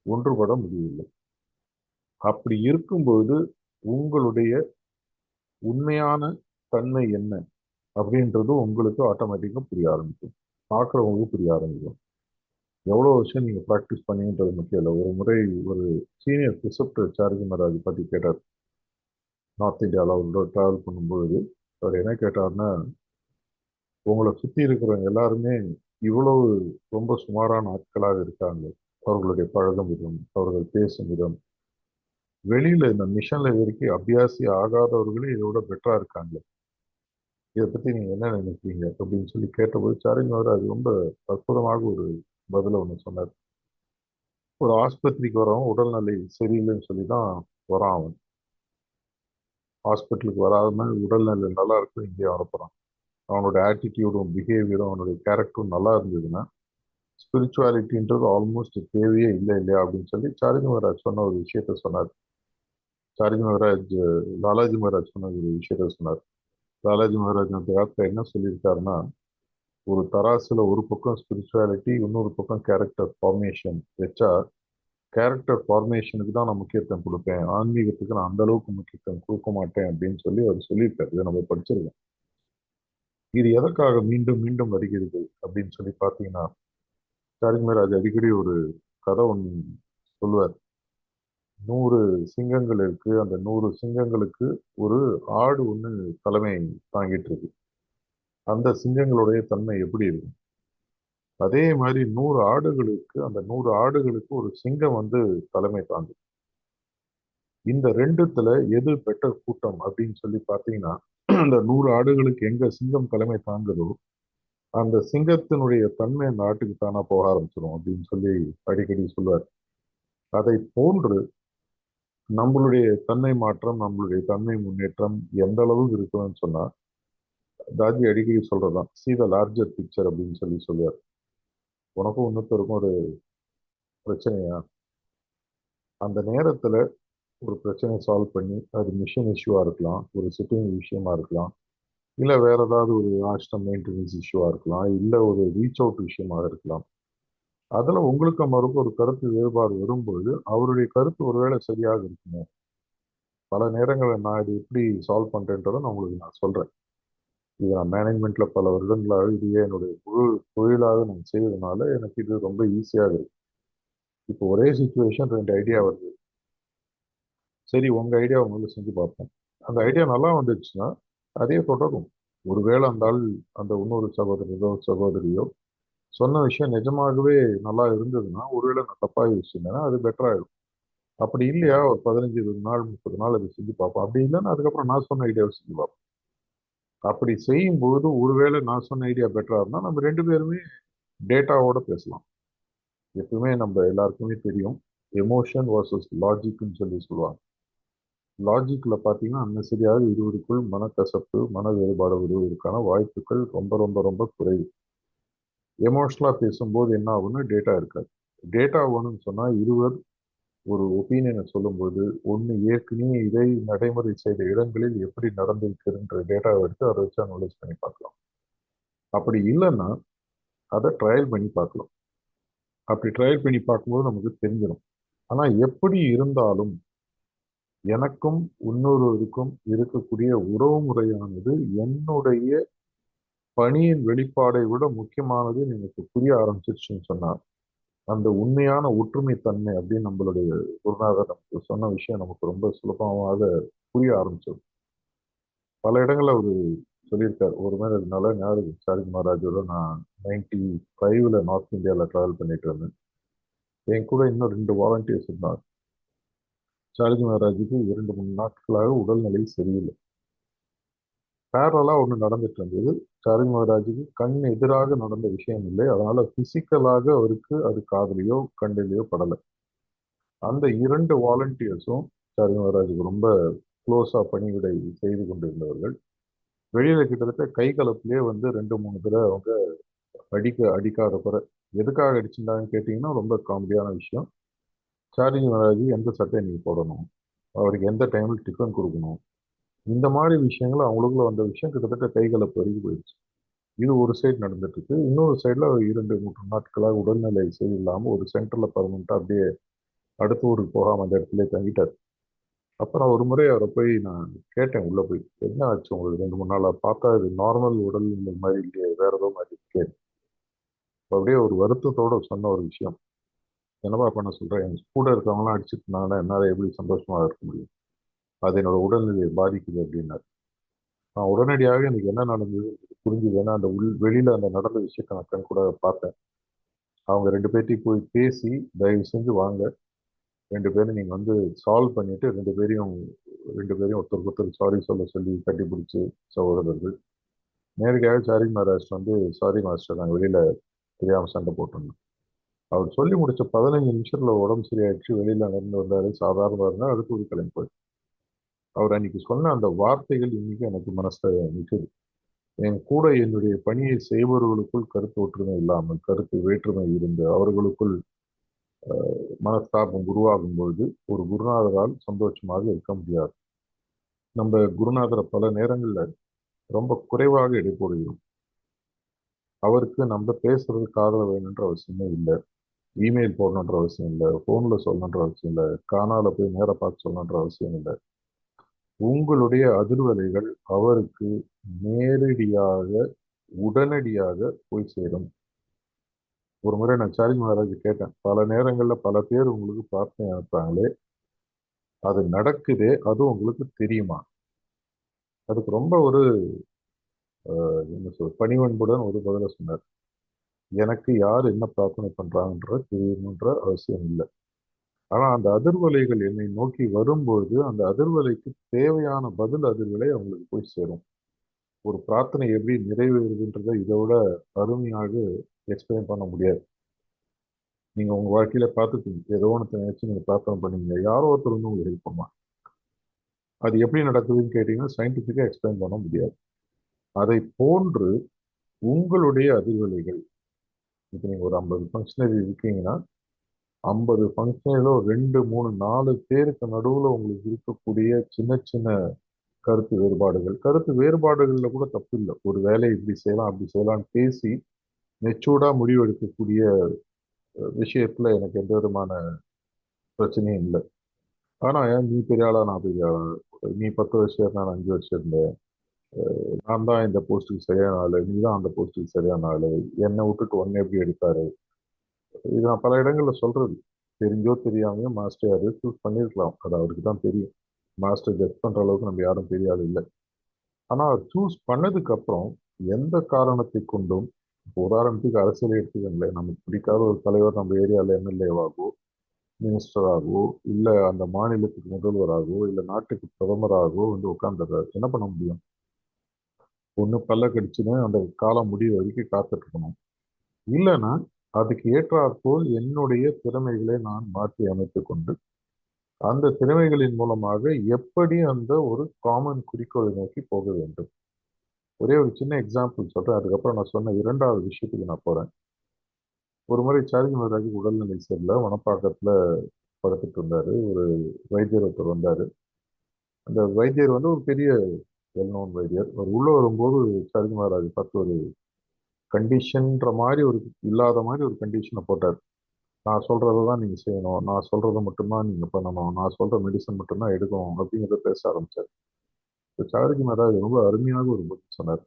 Speaker 1: ஒன்றுபட முடியவில்லை. அப்படி இருக்கும்போது உங்களுடைய உண்மையான தன்மை என்ன அப்படின்றது உங்களுக்கு ஆட்டோமேட்டிக்கா புரிய ஆரம்பிக்கும். பார்க்குறவங்களுக்கு புரிய ஆரம்பிக்கும். எவ்வளோ வருஷம் நீங்க ப்ராக்டிஸ் பண்ணீங்கன்றது முக்கியம் இல்லை. ஒரு முறை ஒரு சீனியர் ப்ரிசெப்டர் சார்ஜி மகாராஜ் பத்தி கேட்டார். நார்த் இந்தியாவில் அவரோட டிராவல் பண்ணும்பொழுது அவர் என்ன கேட்டார்னா, உங்களை சுற்றி இருக்கிறவங்க எல்லாருமே இவ்வளவு ரொம்ப சுமாரான ஆட்களாக இருக்காங்க. அவர்களுடைய பழகும் விதம், அவர்கள் பேசும் விதம், வெளியில இந்த மிஷன்ல வரைக்கும் அபியாசி ஆகாதவர்களே இதோட பெட்டரா இருக்காங்க. இதை பத்தி நீங்க என்ன நினைக்கிறீங்க அப்படின்னு சொல்லி கேட்டபோது சாரிங்க அவர் அது ரொம்ப அற்புதமாக ஒரு பதில ஒண்ணு சொன்னார். ஒரு ஆஸ்பத்திரிக்கு வரவன் உடல்நிலை சரியில்லைன்னு சொல்லி தான் வரான் அவன். ஹாஸ்பிட்டலுக்கு வராம உடல்நிலை நல்லா இருக்கும் இங்கே அனுப்புறான். அவனோட ஆட்டிடியூடும் பிஹேவியரும் அவனுடைய கேரக்டரும் நல்லா இருந்ததுன்னா ஸ்பிரிச்சுவாலிட்டின்றது ஆல்மோஸ்ட் தேவையே இல்லை இல்லையா அப்படின்னு சொல்லி சார்ஜி மகாராஜ் சொன்ன ஒரு விஷயத்த சொன்னார். சார்ஜி மகாராஜ் லாலாஜி மகாராஜ் சொன்ன ஒரு விஷயத்த சொன்னார். லாலாஜி மகாராஜ் அந்த காலத்துல என்ன சொல்லியிருக்காருன்னா, ஒரு தராசுல ஒரு பக்கம் ஸ்பிரிச்சுவாலிட்டி இன்னொரு பக்கம் கேரக்டர் ஃபார்மேஷன் வச்சா கேரக்டர் ஃபார்மேஷனுக்கு தான் நான் முக்கியத்துவம் கொடுப்பேன், ஆன்மீகத்துக்கு நான் அந்த அளவுக்கு முக்கியத்துவம் கொடுக்க மாட்டேன் அப்படின்னு சொல்லி அவர் சொல்லியிருக்காரு. இதை நம்ம படிச்சிருக்கோம். இது எதற்காக மீண்டும் மீண்டும் வருகிறது அப்படின்னு சொல்லி பார்த்தீங்கன்னா, சார்ஜ் மகாராஜ் அடிக்கடி ஒரு கதை ஒன்று சொல்லுவார். 100 சிங்கங்கள் இருக்கு, அந்த 100 சிங்கங்களுக்கு ஒரு ஆடு ஒன்று தலைமை தாங்கிட்டு இருக்கு. அந்த சிங்கங்களுடைய தன்மை எப்படி இருக்கும்? அதே மாதிரி 100 ஆடுகளுக்கு அந்த 100 ஆடுகளுக்கு ஒரு சிங்கம் வந்து தலைமை தாங்கும். இந்த ரெண்டுத்துல எது பெட்டர் கூட்டம் அப்படின்னு சொல்லி பார்த்தீங்கன்னா, அந்த 100 ஆடுகளுக்கு எங்க சிங்கம் தலைமை தாங்குதோ அந்த சிங்கத்தினுடைய தன்மை அந்த ஆட்டுக்கு தானா போக ஆரம்பிச்சிடும் அப்படின்னு சொல்லி அடிக்கடி சொல்லுவார். அதை போன்று நம்மளுடைய தன்மை மாற்றம், நம்மளுடைய தன்மை முன்னேற்றம் எந்த அளவுக்கு இருக்கணும்னு சொன்னா, தாஜி அடிக்கடி சொல்றதுதான் see the larger picture அப்படின்னு சொல்லி சொல்லுவார். உனக்கும் இன்னொருத்தருக்கும் ஒரு பிரச்சனையா, அந்த நேரத்துல ஒரு பிரச்சனையை சால்வ் பண்ணி, அது மிஷன் இஷ்யூவா இருக்கலாம், ஒரு சிட்டிங் விஷயமா இருக்கலாம், இல்ல வேற ஏதாவது ஒரு ஆஷ்டம் மெயின்டெனன்ஸ் இஷ்யூவா இருக்கலாம், இல்ல ஒரு ரீச் அவுட் விஷயமாக இருக்கலாம். அதுல உங்களுக்கு அவருக்கும் ஒரு கருத்து வேறுபாடு வரும்போது அவருடைய கருத்து ஒருவேளை சரியாக இருக்குமோ. பல நேரங்களில் நான் இது எப்படி சால்வ் பண்றேன்றதை நான் சொல்றேன். இது நான் மேனேஜ்மெண்ட்ல பல வருடங்களாக இதையே என்னுடைய முழு தொழிலாக நான் செய்வதனால எனக்கு இது ரொம்ப ஈஸியாக இருக்கு. இப்போ ஒரே சுச்சுவேஷன் ரெண்டு ஐடியா வருது. சரி, உங்க ஐடியா உங்களை செஞ்சு பார்ப்போம். அந்த ஐடியா நல்லா வந்துடுச்சுன்னா அதே தொடரும். ஒருவேளை அந்த ஆள், அந்த இன்னொரு சகோதரரோ சகோதரியோ சொன்ன விஷயம் நிஜமாகவே நல்லா இருந்ததுன்னா, ஒருவேளை நான் தப்பா யோசிச்சிருந்தேன்னா அது பெட்டரா இருக்கும். அப்படி இல்லையா, ஒரு 15 20 நாள் 30 நாள் அதை செஞ்சு பார்ப்போம். அப்படி இல்லைன்னா அதுக்கப்புறம் நான் சொன்ன ஐடியாவை செஞ்சு பார்ப்போம். அப்படி செய்யும்போது ஒருவேளை நான் சொன்ன ஐடியா பெட்டரா இருந்தா நம்ம ரெண்டு பேருமே டேட்டாவோட பேசலாம். எப்பவுமே நம்ம எல்லாருக்குமே தெரியும், எமோஷன் வர்சஸ் லாஜிக்னு சொல்லி சொல்லுவாங்க. லாஜிக்ல பாத்தீங்கன்னா அன்னசரியாக இருவருக்குள் மனக்கசப்பு, மன வேறுபாடு வருவதற்கான வாய்ப்புகள் ரொம்ப ரொம்ப ரொம்ப குறைவு. எமோஷனலா பேசும்போது என்ன ஆகும்னா டேட்டா இருக்காது. டேட்டா வேணும்னு சொன்னா இருவர் ஒரு ஒப்பீனியனை சொல்லும்போது ஒன்று ஏற்கனவே இதை நடைமுறை செய்த இடங்களில் எப்படி நடந்திருக்குன்ற டேட்டாவை எடுத்து அதை வச்சு அனலைஸ் பண்ணி பார்க்கலாம். அப்படி இல்லைன்னா அதை ட்ரையல் பண்ணி பார்க்கலாம். அப்படி ட்ரையல் பண்ணி பார்க்கும்போது நமக்கு தெரிஞ்சிடும். ஆனா எப்படி இருந்தாலும் எனக்கும் இன்னொருவருக்கும் இருக்கக்கூடிய உறவு முறையானது என்னுடைய பணியின் வெளிப்பாடை விட முக்கியமானது எனக்கு புரிய ஆரம்பிச்சிருச்சுன்னு சொன்னார். அந்த உண்மையான ஒற்றுமை தன்மை அப்படின்னு நம்மளுடைய குருநாதர் நமக்கு சொன்ன விஷயம் நமக்கு ரொம்ப சுலபமாக புரிய ஆரம்பிச்சது. பல இடங்கள்ல அவரு சொல்லியிருக்காரு. ஒரு மாதிரி அது நல்லா ஞாபகம். சாரி மகாராஜோட நான் 95ல நார்த் இந்தியாவில் டிராவல் பண்ணிட்டு இருந்தேன். என் கூட இன்னும் 2 வாலண்டியர்ஸ் இருந்தாங்க. சார்ஜி மகாராஜுக்கு 2 3 நாட்களாக உடல்நிலை சரியில்லை. பேரலா ஒண்ணு நடந்துட்டு இருந்தது. சார்ஜி மகாராஜுக்கு கண் எதிராக நடந்த விஷயம் இல்லை. அதனால பிசிக்கலாக அவருக்கு அது காதலியோ கண்ணிலேயோ படலை. அந்த 2 வாலண்டியர்ஸும் சார்ஜி மகாராஜுக்கு ரொம்ப க்ளோஸா பணிவிடை செய்து கொண்டிருந்தவர்கள். வெளியில கிட்டத்தட்ட கை கலப்பிலே வந்து 2 3 தடவை அவங்க அடிக்காத குறை. எதுக்காக அடிச்சிருந்தாங்கன்னு கேட்டீங்கன்னா ரொம்ப காமெடியான விஷயம். சார்ஜி மகாராஜ் எந்த சட்டை நீங்க போடணும், அவருக்கு எந்த டைம்ல டிஃபன் கொடுக்கணும், இந்த மாதிரி விஷயங்கள் அவங்களுக்குள்ள வந்த விஷயம் கிட்டத்தட்ட கை கலப்பு வரைக்கும் போயிடுச்சு. இது ஒரு சைடு நடந்துட்டு இருக்கு. இன்னொரு சைடுல 2 3 நாட்களாக உடல்நிலை சரியில்லாம ஒரு சென்டர்ல பர்மனண்டா அப்படியே அடுத்த ஊருக்கு போகாம அந்த இடத்துல தங்கிட்டார். அப்புறம் ஒரு முறை அவரை போய் நான் கேட்டேன் உள்ள போய், என்ன ஆச்சு உங்களுக்கு 2 3 நாளா பார்த்தா இது நார்மல் உடல்நிலை மாதிரி இல்லையே, வேற ஏதோ மாதிரி இருக்கே. அப்படியே ஒரு வருத்தத்தோட சொன்ன ஒரு விஷயம், என்னப்பா பண்ண சொல்றேன், என் கூட இருக்கவங்களாம் அடிச்சுட்டு இருந்தாங்கன்னா என்னால எப்படி சந்தோஷமா இருக்க முடியும், அது என்னோட உடல்நிலையை பாதிக்குது அப்படின்னாரு. நான் உடனடியாக எனக்கு என்ன நடந்தது புரிஞ்சுது. ஏன்னா அந்த வெளியில அந்த நடந்த விஷயத்தை நான் கண் கூட பார்த்தேன். அவங்க 2 பேர்த்தையும் போய் பேசி தயவு செஞ்சு வாங்க, 2 பேரும் நீங்க வந்து சால்வ் பண்ணிட்டு 2 பேரையும் ஒருத்தருக்கு ஒருத்தர் சாரி சொல்ல சொல்லி கட்டி பிடிச்சி சகோதரர்கள் நேரடியாக சாரி மகாராஜ் வந்து சாரி மாஸ்டர் நாங்கள் வெளியில தெரியாம சண்டை போட்டோம். அவர் சொல்லி முடிச்ச 15 நிமிஷத்துல உடம்பு சரியாயிடுச்சு, வெளியில நடந்து வந்தாரு, சாதாரண இருந்தா அடுத்து ஒரு கிளம்பி போய் அவர் அன்னைக்கு சொன்ன அந்த வார்த்தைகள் இன்னைக்கு எனக்கு மனசுல நிற்குது. என் கூட என்னுடைய பணியை செய்பவர்களுக்குள் கருத்து ஒற்றுமை இல்லாமல் கருத்து வேற்றுமை இருந்து அவர்களுக்குள் மனஸ்தாபம் உருவாகும் பொழுது ஒரு குருநாதரால் சந்தோஷமாக இருக்க முடியாது. நம்ம குருநாதரை பல நேரங்கள்ல ரொம்ப குறைவாக எடை போடுகிறோம். அவருக்கு நம்ம பேசுறது காதல வேணுன்ற அவசியமே இல்லை. இமெயில் போடணுன்ற அவசியம் இல்லை, போன்ல சொல்லணுன்ற அவசியம் இல்லை, காணால போய் நேர பார்த்து சொல்லணுன்ற அவசியம் இல்லை. உங்களுடைய அதிர்வலைகள் அவருக்கு நேரடியாக உடனடியாக போய் சேரும். ஒரு முறை நான் சார்ஜ் மகாராஜ் கேட்டேன், பல நேரங்கள்ல பல பேர் உங்களுக்கு பிரார்த்தனை அனுப்புறாங்களே, அது நடக்குதே, அது உங்களுக்கு தெரியுமா? அதுக்கு ரொம்ப ஒரு என்ன சொல் பணிவன்புடன் ஒரு பதில சொன்னார். எனக்கு யார் என்ன பிரார்த்தனை பண்றாங்கன்ற தெரியணுன்ற அவசியம் இல்லை. ஆனா அந்த அதிர்வலைகள் என்னை நோக்கி வரும்போது அந்த அதிர்வலைக்கு தேவையான பதில் அதிர்வலை அவங்களுக்கு போய் சேரும். ஒரு பிரார்த்தனை எப்படி நிறைவேறுதுன்றதை இதை விட அருமையாக எக்ஸ்பிளைன் பண்ண முடியாது. நீங்க உங்க வாழ்க்கையில பார்த்துப்பீங்க, ஏதோ ஒன்று நினைச்சு நீங்க பிரார்த்தனை பண்ணீங்க, யாரோ ஒருத்தர் வந்து உங்களுக்கு ஹெல்ப் பண்ணுவாங்க. அது எப்படி நடக்குதுன்னு கேட்டீங்கன்னா சயின்டிஃபிக்கா எக்ஸ்பிளைன் பண்ண முடியாது. அதை போன்று உங்களுடைய அதிர்வலைகள், இப்போ நீங்க ஒரு 50 ஃபங்க்ஷனரி இருக்கீங்கன்னா 50 ஃபங்க்ஷனரிలో 2, 3, 4 பேருக்கு நடுவுல உங்களுக்கு இருக்கக்கூடிய சின்ன சின்ன கருத்து வேறுபாடுகள், கருத்து வேறுபாடுகள்ல கூட தப்பு இல்லை. ஒரு வேலையை இப்படி செய்யலாம் அப்படி செய்யலாம்னு பேசி மெச்சூர்டா முடிவு எடுக்கக்கூடிய விஷயத்துல எனக்கு எந்த விதமான பிரச்சனையும் இல்லை. ஆனா நீ பெரிய ஆளா நான் பெரிய ஆளா, நீ 10 வருஷம் இருந்தா நான் 5 வருஷம் இருந்தேன், நான் தான் இந்த போஸ்ட்டுக்கு சரியான ஆளு, நீ தான் அந்த போஸ்ட்டுக்கு சரியான ஆளு, என்னை விட்டுட்டு ஒன்னு எப்படி எடுத்தாரு, இது நான் பல இடங்கள்ல சொல்றது. தெரிஞ்சோ தெரியாமையோ மாஸ்டர் யாரு சூஸ் பண்ணியிருக்கலாம், அது அவருக்கு தான் தெரியும். மாஸ்டர் ஜட்ஜ் பண்ற அளவுக்கு நம்ம யாரும் பெரிய ஆள் இல்லை. ஆனா அவர் சூஸ் பண்ணதுக்கு அப்புறம் எந்த காரணத்தை கொண்டும், இப்போ உதாரணத்துக்கு அரசியலை எடுத்துக்கங்களேன், நமக்கு பிடிக்காத ஒரு தலைவர் நம்ம ஏரியாவில் எம்எல்ஏவாகவோ மினிஸ்டராகவோ இல்ல அந்த மாநிலத்துக்கு முதல்வராகவோ இல்ல நாட்டுக்கு பிரதமராகவோ வந்து உட்கார்ந்துடுறாரு, என்ன பண்ண முடியும்? ஒண்ணு பல்ல கடிச்சுன்னு அந்த காலம் முடிவு வரைக்கும் காத்துட்டு இருக்கணும். இல்லைன்னா அதுக்கு ஏற்றாற்போல் என்னுடைய திறமைகளை நான் மாற்றி அமைத்துக் கொண்டு அந்த திறமைகளின் மூலமாக எப்படி அந்த ஒரு காமன் குறிக்கோளை நோக்கி போக வேண்டும். ஒரே ஒரு சின்ன எக்ஸாம்பிள் சொல்றேன், அதுக்கப்புறம் நான் சொன்ன இரண்டாவது விஷயத்துக்கு நான் போறேன். ஒரு முறை சார்ஜி மகாராஜ் உடல்நிலை சரியில்லை, வனப்பாக்கத்துல படுத்துட்டு இருந்தாரு. ஒரு வைத்தியர் ஒருத்தர் வந்தாரு. அந்த வைத்தியர் வந்து ஒரு பெரிய வெல் நோன் வைத்தியர். அவர் உள்ள வரும்போது சார்ஜி மகாராஜ் பார்த்து ஒரு கண்டிஷன்ற மாதிரி ஒரு இல்லாத மாதிரி ஒரு கண்டிஷனை போட்டார். நான் சொல்றதை தான் நீங்க செய்யணும், நான் சொல்றதை மட்டும்தான் நீங்க பண்ணணும், நான் சொல்ற மெடிசன் மட்டும்தான் எடுக்கணும் அப்படிங்கிறத பேச ஆரம்பிச்சார். சாரஜி மகாராஜ் ரொம்ப அருமையாக ஒரு பதில் சொன்னார்.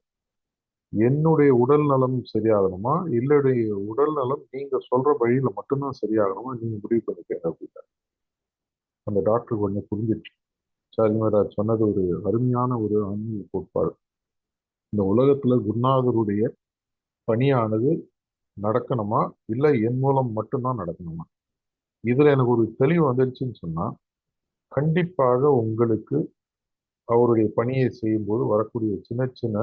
Speaker 1: என்னுடைய உடல் நலம் சரியாகணுமா, இல்லையுடைய உடல் நலம் நீங்க சொல்ற வழியில மட்டும்தான் சரியாகணுமா, நீங்க முடிவு பண்ணிக்கங்க அப்படின்னாரு. அந்த டாக்டருக்கு உடனே புரிஞ்சிருச்சு. சாரஜி மகாராஜ் சொன்னது ஒரு அருமையான ஒரு ஆன்மீக கோட்பாடு. இந்த உலகத்துல குருநாதருடைய பணியானது நடக்கணுமா, இல்லை என் மூலம் மட்டும்தான் நடக்கணுமா, இதுல எனக்கு ஒரு தெளிவு வந்துருச்சுன்னு சொன்னா கண்டிப்பாக உங்களுக்கு அவருடைய பணியை செய்யும் போது வரக்கூடிய சின்ன சின்ன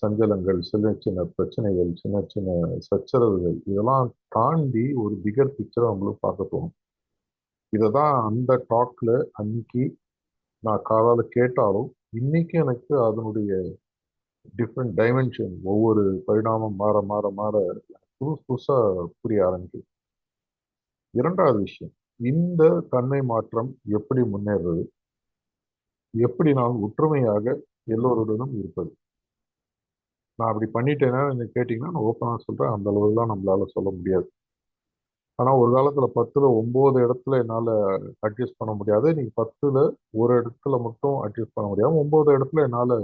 Speaker 1: சஞ்சலங்கள், சின்ன சின்ன பிரச்சனைகள், சின்ன சின்ன சச்சரவுகள், இதெல்லாம் தாண்டி ஒரு பிகர் பிக்சரை உங்களுக்கு பார்க்க தோணும். இதை தான் அந்த டாக்ல அன்னைக்கு நான் காதால கேட்டாலும் இன்னைக்கு எனக்கு அதனுடைய டிஃப்ரெண்ட் டைமென்ஷன், ஒவ்வொரு பரிணாமம் மாற மாற மாற புதுசு புதுசா புரிய ஆரம்பிக்குது. இரண்டாவது விஷயம், இந்த தன்மை மாற்றம் எப்படி முன்னேறுறது, எப்படி நான் ஒற்றுமையாக எல்லோருடனும் இருப்பது. நான் அப்படி பண்ணிட்டேன்னா நீங்க கேட்டீங்கன்னா நான் ஓப்பனாக சொல்றேன், அந்த அளவுலாம் நம்மளால சொல்ல முடியாது. ஆனா ஒரு காலத்துல 10ல 9 இடத்துல என்னால அட்ஜஸ்ட் பண்ண முடியாது. நீங்க 10ல ஒரு இடத்துல மட்டும் அட்ஜஸ்ட் பண்ண முடியாம 9 இடத்துல என்னால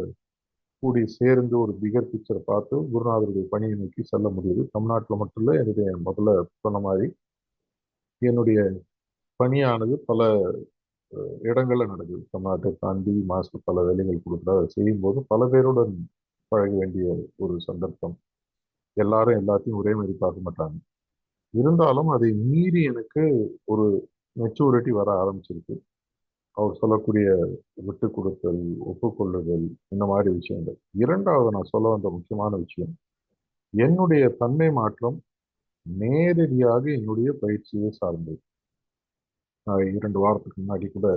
Speaker 1: கூடி சேர்ந்து ஒரு பிகர் பிக்சரை பார்த்து குருநாதருடைய பணியை நோக்கி செல்ல முடியுது. தமிழ்நாட்டில் மட்டும் இல்லை, என்னுடைய முதல்ல சொன்ன மாதிரி என்னுடைய பணியானது பல இடங்கள்ல நடக்குது. தமிழ்நாட்டை தாண்டி மாசம் பல வேலைகள் கொடுக்குற அதை செய்யும்போது பல பேருடன் பழக வேண்டிய ஒரு சந்தர்ப்பம். எல்லாரும் எல்லாத்தையும் ஒரே மாதிரி பார்க்க மாட்டாங்க. இருந்தாலும் அதை மீறி எனக்கு ஒரு மெச்சூரிட்டி வர ஆரம்பிச்சிருக்கு. அவர் சொல்லக்கூடிய விட்டு கொடுத்தல், ஒப்புக்கொள்ளுதல், இந்த மாதிரி விஷயங்கள். இரண்டாவது நான் சொல்ல வந்த முக்கியமான விஷயம், என்னுடைய தன்மை மாற்றம் நேரடியாக என்னுடைய பயிற்சியை சார்ந்தது. நான் 2 வாரத்துக்கு முன்னாடி கூட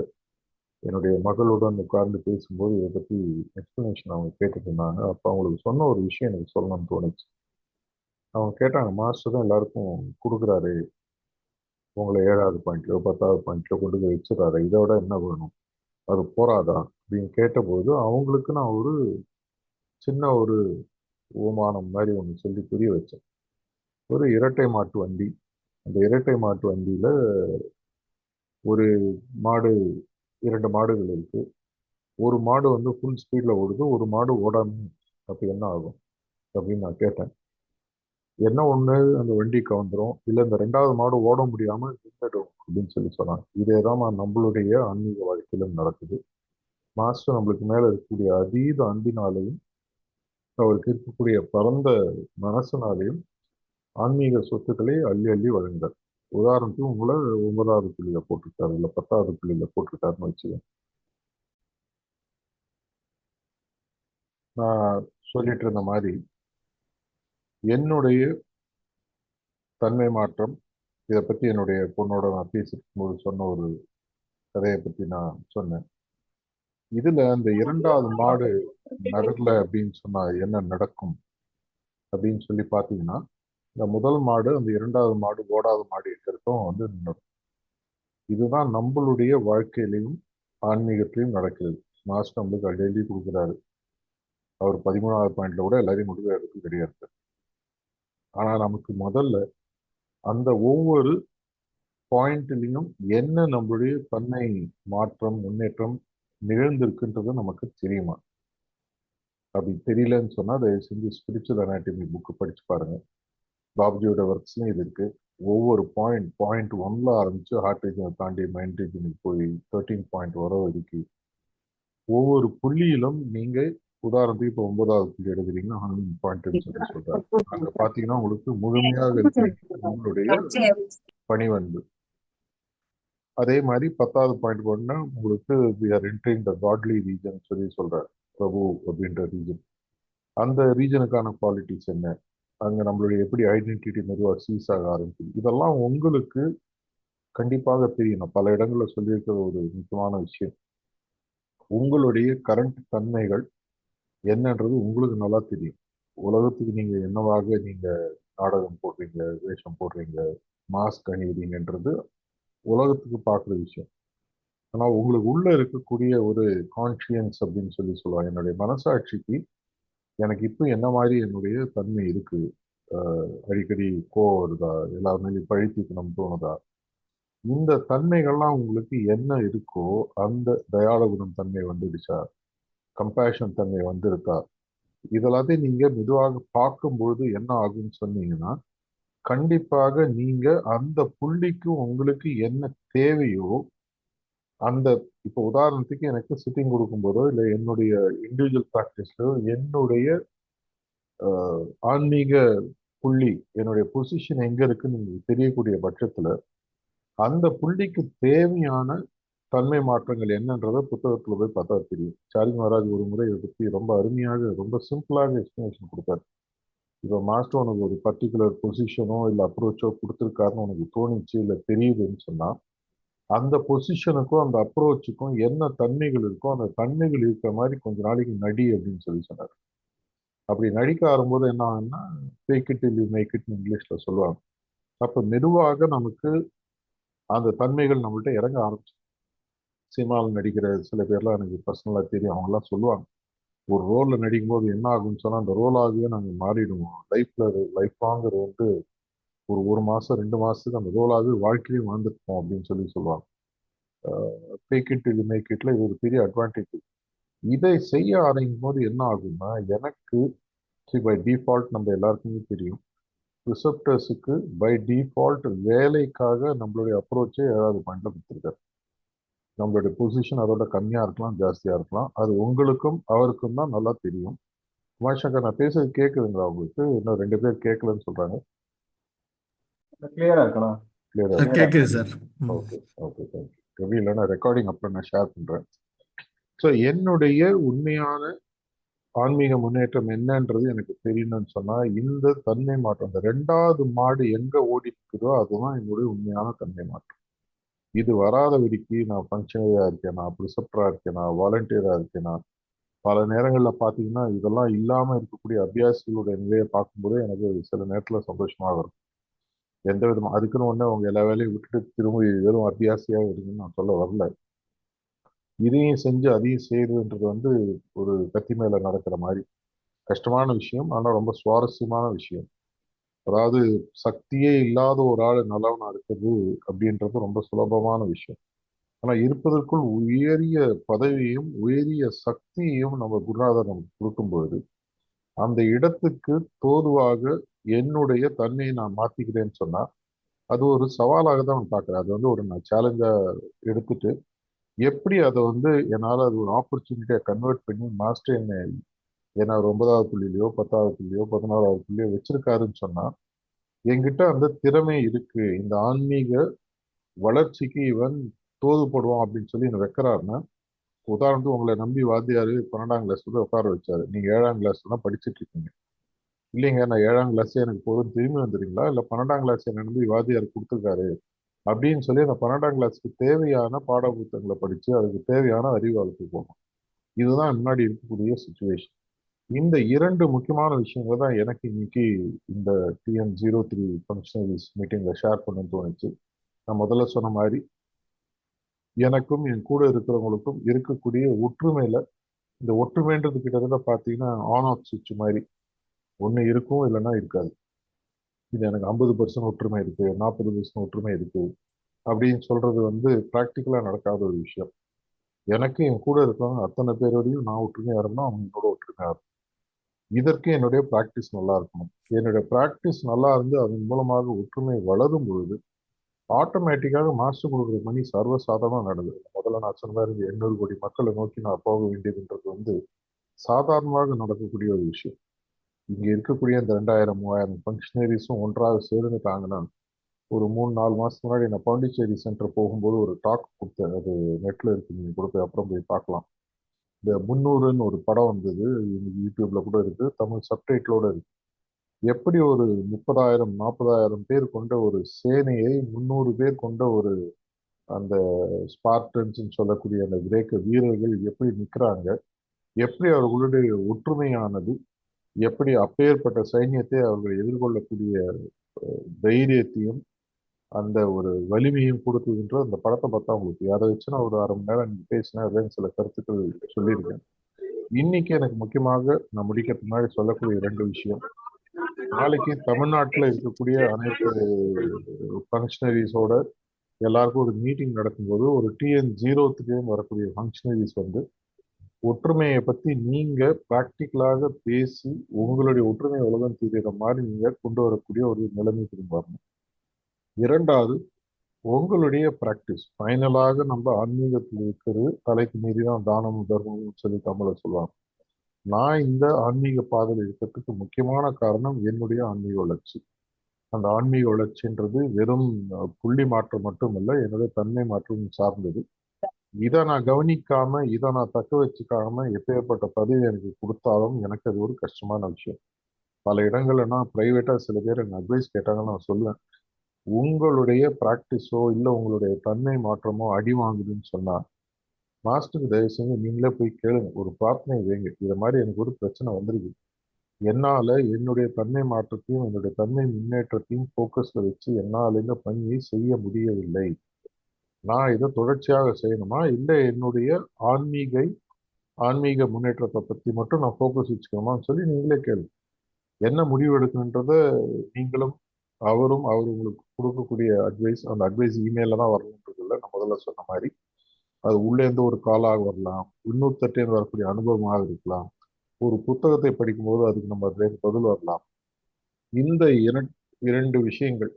Speaker 1: என்னுடைய மகளுடன் உட்கார்ந்து பேசும்போது இதை பத்தி எக்ஸ்பிளனேஷன் அவங்க கேட்டுட்டு இருந்தாங்க. அப்போ அவங்களுக்கு சொன்ன ஒரு விஷயம் எனக்கு சொல்லணும்னு தோணுச்சு. அவங்க கேட்டாங்க, மாஸ்டர் தான் எல்லாருக்கும் கொடுக்குறாரு, உங்களை 7வது பாயிண்ட்லயோ 10வது பாயிண்ட்லயோ கொண்டு போய் வச்சுறாரு, இதை விட என்ன வேணும், அது போராதா அப்படின்னு கேட்டபோது அவங்களுக்கு நான் ஒரு சின்ன ஒரு ஓமானம் மாதிரி ஒன்று சொல்லி புரிய வச்சேன். ஒரு இரட்டை மாட்டு வண்டி, அந்த இரட்டை மாட்டு வண்டியில ஒரு மாடு, 2 மாடுகள் இருக்கு. ஒரு மாடு வந்து ஃபுல் ஸ்பீட்ல ஓடுது, ஒரு மாடு ஓடாம, அப்ப என்ன ஆகும் அப்படின்னு நான் கேட்டேன். என்ன ஒண்ணு, அந்த வண்டி கவுந்துரும், இல்ல இந்த 2வது மாடு ஓட முடியாம நின்றுடும் அப்படின்னு சொல்லி சொன்னாங்க. இதேதான் நம்மளுடைய ஆன்மீக வாழ்க்கையிலும் நடக்குது. மாஸ்டர் நம்மளுக்கு மேல இருக்கக்கூடிய அதீத அன்பினாலையும் அவருக்கு இருக்கக்கூடிய பரந்த மனசுனாலையும் ஆன்மீக சொத்துக்களை அள்ளி அள்ளி வழங்குறார். உதாரணத்துக்கு உங்களை 9வது புள்ளியில போட்டிருக்காரு, இல்ல 10வது புள்ளியில போட்டிருக்காருன்னு வச்சுக்கோங்க. நான் சொல்லிட்டு இருந்த மாதிரி என்னுடைய தன்மை மாற்றம் இதை பத்தி என்னுடைய பொண்ணோட நான் பேசிட்டு போது சொன்ன ஒரு கதையை பத்தி நான் சொன்னேன். இதுல அந்த இரண்டாவது மாடு நகரல அப்படின்னு சொன்னா என்ன நடக்கும் அப்படின்னு சொல்லி பாத்தீங்கன்னா, இந்த முதல் மாடு அந்த இரண்டாவது மாடு ஓடாத மாடு இருக்கிறதும் வந்து நின்னுடும். இதுதான் நம்மளுடைய வாழ்க்கையிலையும் ஆன்மீகத்திலையும் நடக்குது. மாஸ்டர் நம்மளுக்கு டெய்லி கொடுக்குறாரு. அவர் 13வது பாயிண்ட்ல கூட எல்லாரையும் முடிவு எடுத்து கிடையாது. ஆனா நமக்கு முதல்ல அந்த ஒவ்வொரு பாயிண்ட்லையும் என்ன நம்மளுடைய தன்மை மாற்றம் முன்னேற்றம் நிகழ்ந்திருக்குன்றது நமக்கு தெரியுமா? அப்படி தெரியலன்னு சொன்னா தயவு செஞ்சு ஸ்பிரிச்சுவல் அனாட்டமி புக்கு படிச்சு பாருங்க. பாப்ஜியோட ஒர்க்ஸ்லயும் இது இருக்கு. ஒவ்வொரு பாயிண்ட் ஒன்ல ஆரம்பிச்சு ஹார்ட் ரீஜனை தாண்டி மைண்ட் ரீஜனுக்கு போய் 13 பாயிண்ட் வர வரைக்கும் ஒவ்வொரு புள்ளியிலும் நீங்க உதாரணத்துக்கு இப்போ 9வது புள்ளி எடுக்கிறீங்கன்னா 100 பாயிண்ட் சொல்லி சொல்றாரு. அங்க பாத்தீங்கன்னா உங்களுக்கு முழுமையாக இருக்கிறது நம்மளுடைய பணிவன்பு. அதே மாதிரி 10வது பாயிண்ட் போனா உங்களுக்கு we are entering the godly region சொல்லி சொல்றாரு. பிரபு அப்படின்ற ரீஜன். அந்த ரீஜனுக்கான குவாலிட்டிஸ் என்ன, அங்க நம்மளுடைய எப்படி ஐடென்டிட்டி மெதுவாக சீஸ் ஆக ஆரம்பிக்குது, இதெல்லாம் உங்களுக்கு கண்டிப்பாக தெரியணும். பல இடங்கள்ல சொல்லியிருக்கிற ஒரு முக்கியமான விஷயம், உங்களுடைய கரண்ட் தன்மைகள் என்னன்றது உங்களுக்கு நல்லா தெரியும். உலகத்துக்கு நீங்க என்னவாக நீங்க நாடகம் போடுறீங்க, வேஷம் போடுறீங்க, மாஸ்க் அணிவீங்கன்றது உலகத்துக்கு பார்க்குற விஷயம். ஆனா உங்களுக்கு உள்ள இருக்கக்கூடிய ஒரு கான்சியன்ஸ் அப்படின்னு சொல்லி சொல்லுவாங்க, என்னுடைய மனசாட்சிக்கு எனக்கு இப்போ என்ன மாதிரி என்னுடைய தன்மை இருக்கு, அடிக்கடி கோவம் வருதா, எல்லாருமே பழி தீர்க்கணும் தோணுதா, இந்த தன்மைகள்லாம் உங்களுக்கு என்ன இருக்கோ அந்த தயாள குணம் தன்மை வந்துடுச்சா, கம்பேஷன் தன்மை வந்திருக்கா, இதெல்லாத்தையும் நீங்க மெதுவாக பார்க்கும்பொழுது என்ன ஆகும்னு சொன்னீங்கன்னா, கண்டிப்பாக நீங்க அந்த புள்ளிக்கு உங்களுக்கு என்ன தேவையோ அந்த, இப்போ உதாரணத்துக்கு எனக்கு சிட்டிங் கொடுக்கும்போதோ இல்லை என்னுடைய இண்டிவிஜுவல் ப்ராக்டிஸ்லோ என்னுடைய ஆன்மீக புள்ளி, என்னுடைய பொசிஷன் எங்க இருக்குன்னு உங்களுக்கு தெரியக்கூடிய பட்சத்துல அந்த புள்ளிக்கு தேவையான தன்மை மாற்றங்கள் என்னன்றதை புத்தகத்துல போய் பார்த்தா தெரியும். சாரி மகாராஜ் ஒரு முறை இதை பத்தி ரொம்ப அருமையாக ரொம்ப சிம்பிளாக எக்ஸ்பிளனேஷன் கொடுத்தாரு. இப்போ மாஸ்டர் உனக்கு ஒரு பர்டிகுலர் பொசிஷனோ இல்லை அப்ரோச்சோ கொடுத்துருக்காருன்னு உனக்கு தோணிச்சு இல்லை தெரியுதுன்னு சொன்னா, அந்த பொசிஷனுக்கும் அந்த அப்ரோச்சுக்கும் என்ன தன்மைகள் இருக்கோ அந்த தன்மைகள் இருக்கிற மாதிரி கொஞ்ச நாளைக்கு நடி அப்படின்னு சொல்லி சொன்னார். அப்படி நடிக்க ஆரம்பிச்சு என்ன ஆகும்னா, fake it till you make இட்னு இங்கிலீஷ்ல சொல்லுவாங்க. அப்ப மெதுவாக நமக்கு அந்த தன்மைகள் நம்மள்ட்ட இறங்க ஆரம்பிச்சு. சினிமாவில் நடிக்கிற சில பேர்லாம் எனக்கு பர்சனலா தெரியும். அவங்க எல்லாம் சொல்லுவாங்க, ஒரு ரோல்ல நடிக்கும் போது என்ன ஆகும்னு சொன்னா அந்த ரோலாகவே நாங்க மாறிடுவோம். லைஃப் லாங் வந்து ஒரு மாசம் 2 மாசத்துக்கு அந்த ரோலாகவே வாழ்க்கையிலையும் வாழ்ந்துருப்போம் அப்படின்னு சொல்லி சொல்லுவாங்க. Fake it till you make இட்ல இது ஒரு பெரிய அட்வான்டேஜ். இதை செய்ய ஆரம்பிக்கும் போது என்ன ஆகும்னா, எனக்கு பை டிஃபால்ட் நம்ம எல்லாருக்குமே தெரியும், ரிசப்டர்ஸுக்கு பை டிஃபால்ட் வேலைக்காக நம்மளுடைய அப்ரோச்சே 7வது பாயிண்ட்ல கொடுத்துருக்காரு. நம்மளுடைய பொசிஷன் அதோட கம்மியா இருக்கலாம், ஜாஸ்தியா இருக்கலாம். அது உங்களுக்கும் அவருக்கும் தான் நல்லா தெரியும். உமாசங்கர், நான் பேசுறது கேட்குதுங்களா உங்களுக்கு? இன்னும் 2 பேர் கேட்கலன்னு சொல்றாங்க.
Speaker 2: கிளியரா இருக்கலாம்.
Speaker 1: கிளியரா
Speaker 3: கேக்குது சார்.
Speaker 1: Okay okay, thank you. எப்படி இல்லைன்னா ரெக்கார்டிங் அப்புறம் நான் ஷேர் பண்றேன். ஸோ என்னுடைய உண்மையான ஆன்மீக முன்னேற்றம் என்னன்றது எனக்கு தெரியணும்னு சொன்னா, இந்த தன்மை மாற்றம், இந்த 2வது மாடு எங்க ஓடி இருக்குதோ அதுதான் என்னுடைய உண்மையான தன்மை மாற்றம். இது வராத வரைக்கும் நான் ஃபங்க்ஷனரியா இருக்கேனா, ப்ரிசப்டரா இருக்கேனா, வாலண்டியரா இருக்கேனா, பல நேரங்களில் பார்த்தீங்கன்னா இதெல்லாம் இல்லாம இருக்கக்கூடிய அபியாசிகளுடைய நிலையை பார்க்கும்போது எனக்கு சில நேரத்துல சந்தோஷமாக இருக்கும். எந்த விதமா அதுக்குன்னு ஒண்ணு அவங்க எல்லா வேலையும் விட்டுட்டு திரும்ப வெறும் அபியாசியா இருக்குன்னு நான் சொல்ல வரல. இதையும் செஞ்சு அதையும் செய்யறதுன்றது வந்து ஒரு கத்தி மேல நடக்கிற மாதிரி கஷ்டமான விஷயம், ஆனா ரொம்ப சுவாரஸ்யமான விஷயம். அதாவது சக்தியே இல்லாத ஒரு ஆள் நல்லவனா இருக்கிறது அப்படின்றது ரொம்ப சுலபமான விஷயம். ஆனா இருப்பதற்குள் உயரிய பதவியையும் உயரிய சக்தியையும் நம்ம குருநாதர் நமக்கு கொடுக்கும்போது அந்த இடத்துக்கு தோதுவாக என்னுடைய தன்மையை நான் மாத்திக்கிறேன்னு சொன்னா அது ஒரு சவாலாக தான் நான் பார்க்குறேன். அது வந்து ஒரு நான் சேலஞ்சா எடுத்துட்டு எப்படி அதை வந்து என்னால் அது ஒரு ஆப்பர்ச்சுனிட்டியாக கன்வெர்ட் பண்ணி மாஸ்டர் என்ன ஏன்னா ஒரு 9வது புள்ளியிலையோ 10வது புள்ளியோ 11வது புள்ளியோ வச்சிருக்காருன்னு சொன்னா என்கிட்ட அந்த திறமை இருக்கு, இந்த ஆன்மீக வளர்ச்சிக்கு இவன் தோதுபடுவான் அப்படின்னு சொல்லி என்ன வைக்கிறாருன்னா உதாரணத்துக்கு உங்களை நம்பி வாத்தியார் 12ஆம் கிளாஸ் கூட உட்கார வச்சாரு. நீங்க 7ஆம் கிளாஸ் தான் படிச்சுட்டு இருக்கீங்க. இல்லைங்க, நான் 7ஆம் கிளாஸே எனக்கு போதும் திரும்பி வந்துடுறீங்களா, இல்லை 12ஆம் கிளாஸ் என்னை நம்பி வாத்தியார் கொடுத்துருக்காரு அப்படின்னு சொல்லி அந்த 12ஆம் கிளாஸ்க்கு தேவையான பாட புத்தகங்களை படிச்சு அதுக்கு தேவையான அறிவாளத்துக்கு போகணும். இதுதான் முன்னாடி இருக்கக்கூடிய சுச்சுவேஷன். இந்த 2 முக்கியமான விஷயங்கள் தான் எனக்கு இன்னைக்கு இந்த TN03 ஃபங்க்ஷனரிஸ் மீட்டிங்ல ஷேர் பண்ணணும்னு தோணுச்சு. நான் முதல்ல சொன்ன மாதிரி எனக்கும் என் கூட இருக்கிறவங்களுக்கும் இருக்கக்கூடிய ஒற்றுமையில, இந்த ஒற்றுமைன்றது கிட்டத்தட்ட பார்த்தீங்கன்னா ஆன் ஆஃப் சுவிட்ச் மாதிரி, ஒன்று இருக்கும் இல்லைன்னா இருக்காது. இது எனக்கு 50% ஒற்றுமை இருக்கு, 40% ஒற்றுமை இருக்கு அப்படின்னு சொல்றது வந்து ப்ராக்டிக்கலா நடக்காத ஒரு விஷயம். எனக்கு என் கூட இருக்கிறவங்க அத்தனை பேரோடையும் நான் ஒற்றுமையா இருந்தா அவங்க என்னோட ஒற்றுமையா இருக்கும். இதற்கு என்னுடைய பிராக்டிஸ் நல்லா இருக்கணும். என்னுடைய பிராக்டிஸ் நல்லா இருந்து அதன் மூலமாக ஒற்றுமை வளரும் பொழுது ஆட்டோமேட்டிக்காக மாஸ்டர் கொடுக்குற மணி சர்வசாதாரணமாக நடந்தது. முதல்ல நான் சொன்ன மாதிரி 800 கோடி மக்களை நோக்கி நான் போக வேண்டியதுன்றது வந்து சாதாரணமாக நடக்கக்கூடிய ஒரு விஷயம். இங்க இருக்கக்கூடிய இந்த 2000 3000 ஃபங்க்ஷனரிஸும் ஒன்றாக சேர்ந்துட்டாங்கன்னா, ஒரு 3 4 மாசத்துக்கு முன்னாடி நான் பாண்டிச்சேரி சென்டர் போகும்போது ஒரு டாக் கொடுத்தேன். அது நெட்ல இருக்கு, நீங்க கூட போய் அப்புறம் போய் பார்க்கலாம். இந்த 300ன்னு ஒரு படம் வந்தது, யூடியூப்ல கூட இருக்கு, தமிழ் சப்டைட்டிலோட இருக்கு. எப்படி ஒரு 30,000 40,000 பேர் கொண்ட ஒரு சேனையை 300 பேர் கொண்ட ஒரு அந்த ஸ்பார்டன்ஸ் சொல்லக்கூடிய அந்த கிரேக்க வீரர்கள் எப்படி நிற்கிறாங்க, எப்படி அவர்களுடைய ஒற்றுமையானது, எப்படி அப்பேற்பட்ட சைன்யத்தை அவர்கள் எதிர்கொள்ளக்கூடிய தைரியத்தையும் அந்த ஒரு வலிமையும் கொடுக்குதுன்ற அந்த படத்தை பார்த்தா உங்களுக்கு யாரை வச்சுன்னா ஒரு 1/2 மணி நேரம் நீங்க பேசினா சில கருத்துக்கள் சொல்லியிருக்கேன். இன்னைக்கு எனக்கு முக்கியமாக நான் முடிக்கிறதுக்கு முன்னாடி சொல்லக்கூடிய 2 விஷயம். நாளைக்கு தமிழ்நாட்டில் இருக்கக்கூடிய அனைத்து ஃபங்க்ஷனரிஸோட எல்லாருக்கும் ஒரு மீட்டிங் நடக்கும்போது ஒரு TN03 வரக்கூடிய ஃபங்க்ஷனரிஸ் வந்து ஒற்றுமையை பத்தி நீங்க பிராக்டிக்கலாக பேசி உங்களுடைய ஒற்றுமை உலகம் தெரிகிற மாதிரி நீங்க கொண்டு வரக்கூடிய ஒரு நிலைமை திரும்ப வரணும். இரண்டாவது, உங்களுடைய பிராக்டிஸ் ஃபைனலாக நம்ம ஆன்மீகத்தில் இருக்கிறது தலைக்கு மீறி தான் தானமும் தர்மமும் சொல்லி தமிழ சொல்லுவாங்க. நான் இந்த ஆன்மீக பாதையில் இருக்கிறதுக்கு முக்கியமான காரணம் என்னுடைய ஆன்மீக வளர்ச்சி. அந்த ஆன்மீக வளர்ச்சின்றது வெறும் புள்ளி மாற்றம் மட்டுமல்ல, என்னுடைய தன்மை மாற்றம் சார்ந்தது. இதை நான் கவனிக்காம, இதை நான் தக்க வச்சுக்காம எப்பேற்பட்ட பதவி எனக்கு கொடுத்தாலும் எனக்கு அது ஒரு கஷ்டமான விஷயம். பல இடங்கள்ல நான் பிரைவேட்டா சில பேர் எனக்கு அட்வைஸ் கேட்டாங்கன்னு நான் சொல்லுவேன், உங்களுடைய பிராக்டிஸோ இல்லை உங்களுடைய தன்மை மாற்றமோ அடி வாங்குதுன்னு சொன்னா மாஸ்டருக்கு தயவு செஞ்சு நீங்களே போய் கேளுங்க, ஒரு பிரார்த்தனை வைங்க. இதை மாதிரி எனக்கு ஒரு பிரச்சனை வந்திருக்கு, என்னால என்னுடைய தன்மை மாற்றத்தையும் என்னுடைய தன்மை முன்னேற்றத்தையும் போக்கஸ்ல வச்சு என்னால் இந்த பணியை செய்ய முடியவில்லை. நான் இதை தொடர்ச்சியாக செய்யணுமா, இல்லை என்னுடைய ஆன்மீக முன்னேற்றத்தை பத்தி மட்டும் நான் போக்கஸ் வச்சுக்கணுமான்னு சொல்லி நீங்களே கேளுங்க. என்ன முடிவு எடுக்கணுன்றத நீங்களும் அவர் உங்களுக்கு கொடுக்கக்கூடிய அட்வைஸ், அந்த அட்வைஸ் இமெயில தான் வரணுன்றது இல்லை. நான் முதல்ல சொன்ன மாதிரி அது உள்ளேருந்து ஒரு காலாக வரலாம், இன்னொருத்தட்டேந்து வரக்கூடிய அனுபவமாக இருக்கலாம், ஒரு புத்தகத்தை படிக்கும்போது அதுக்கு நம்ம பதில் வரலாம். இந்த இரண்டு விஷயங்கள்,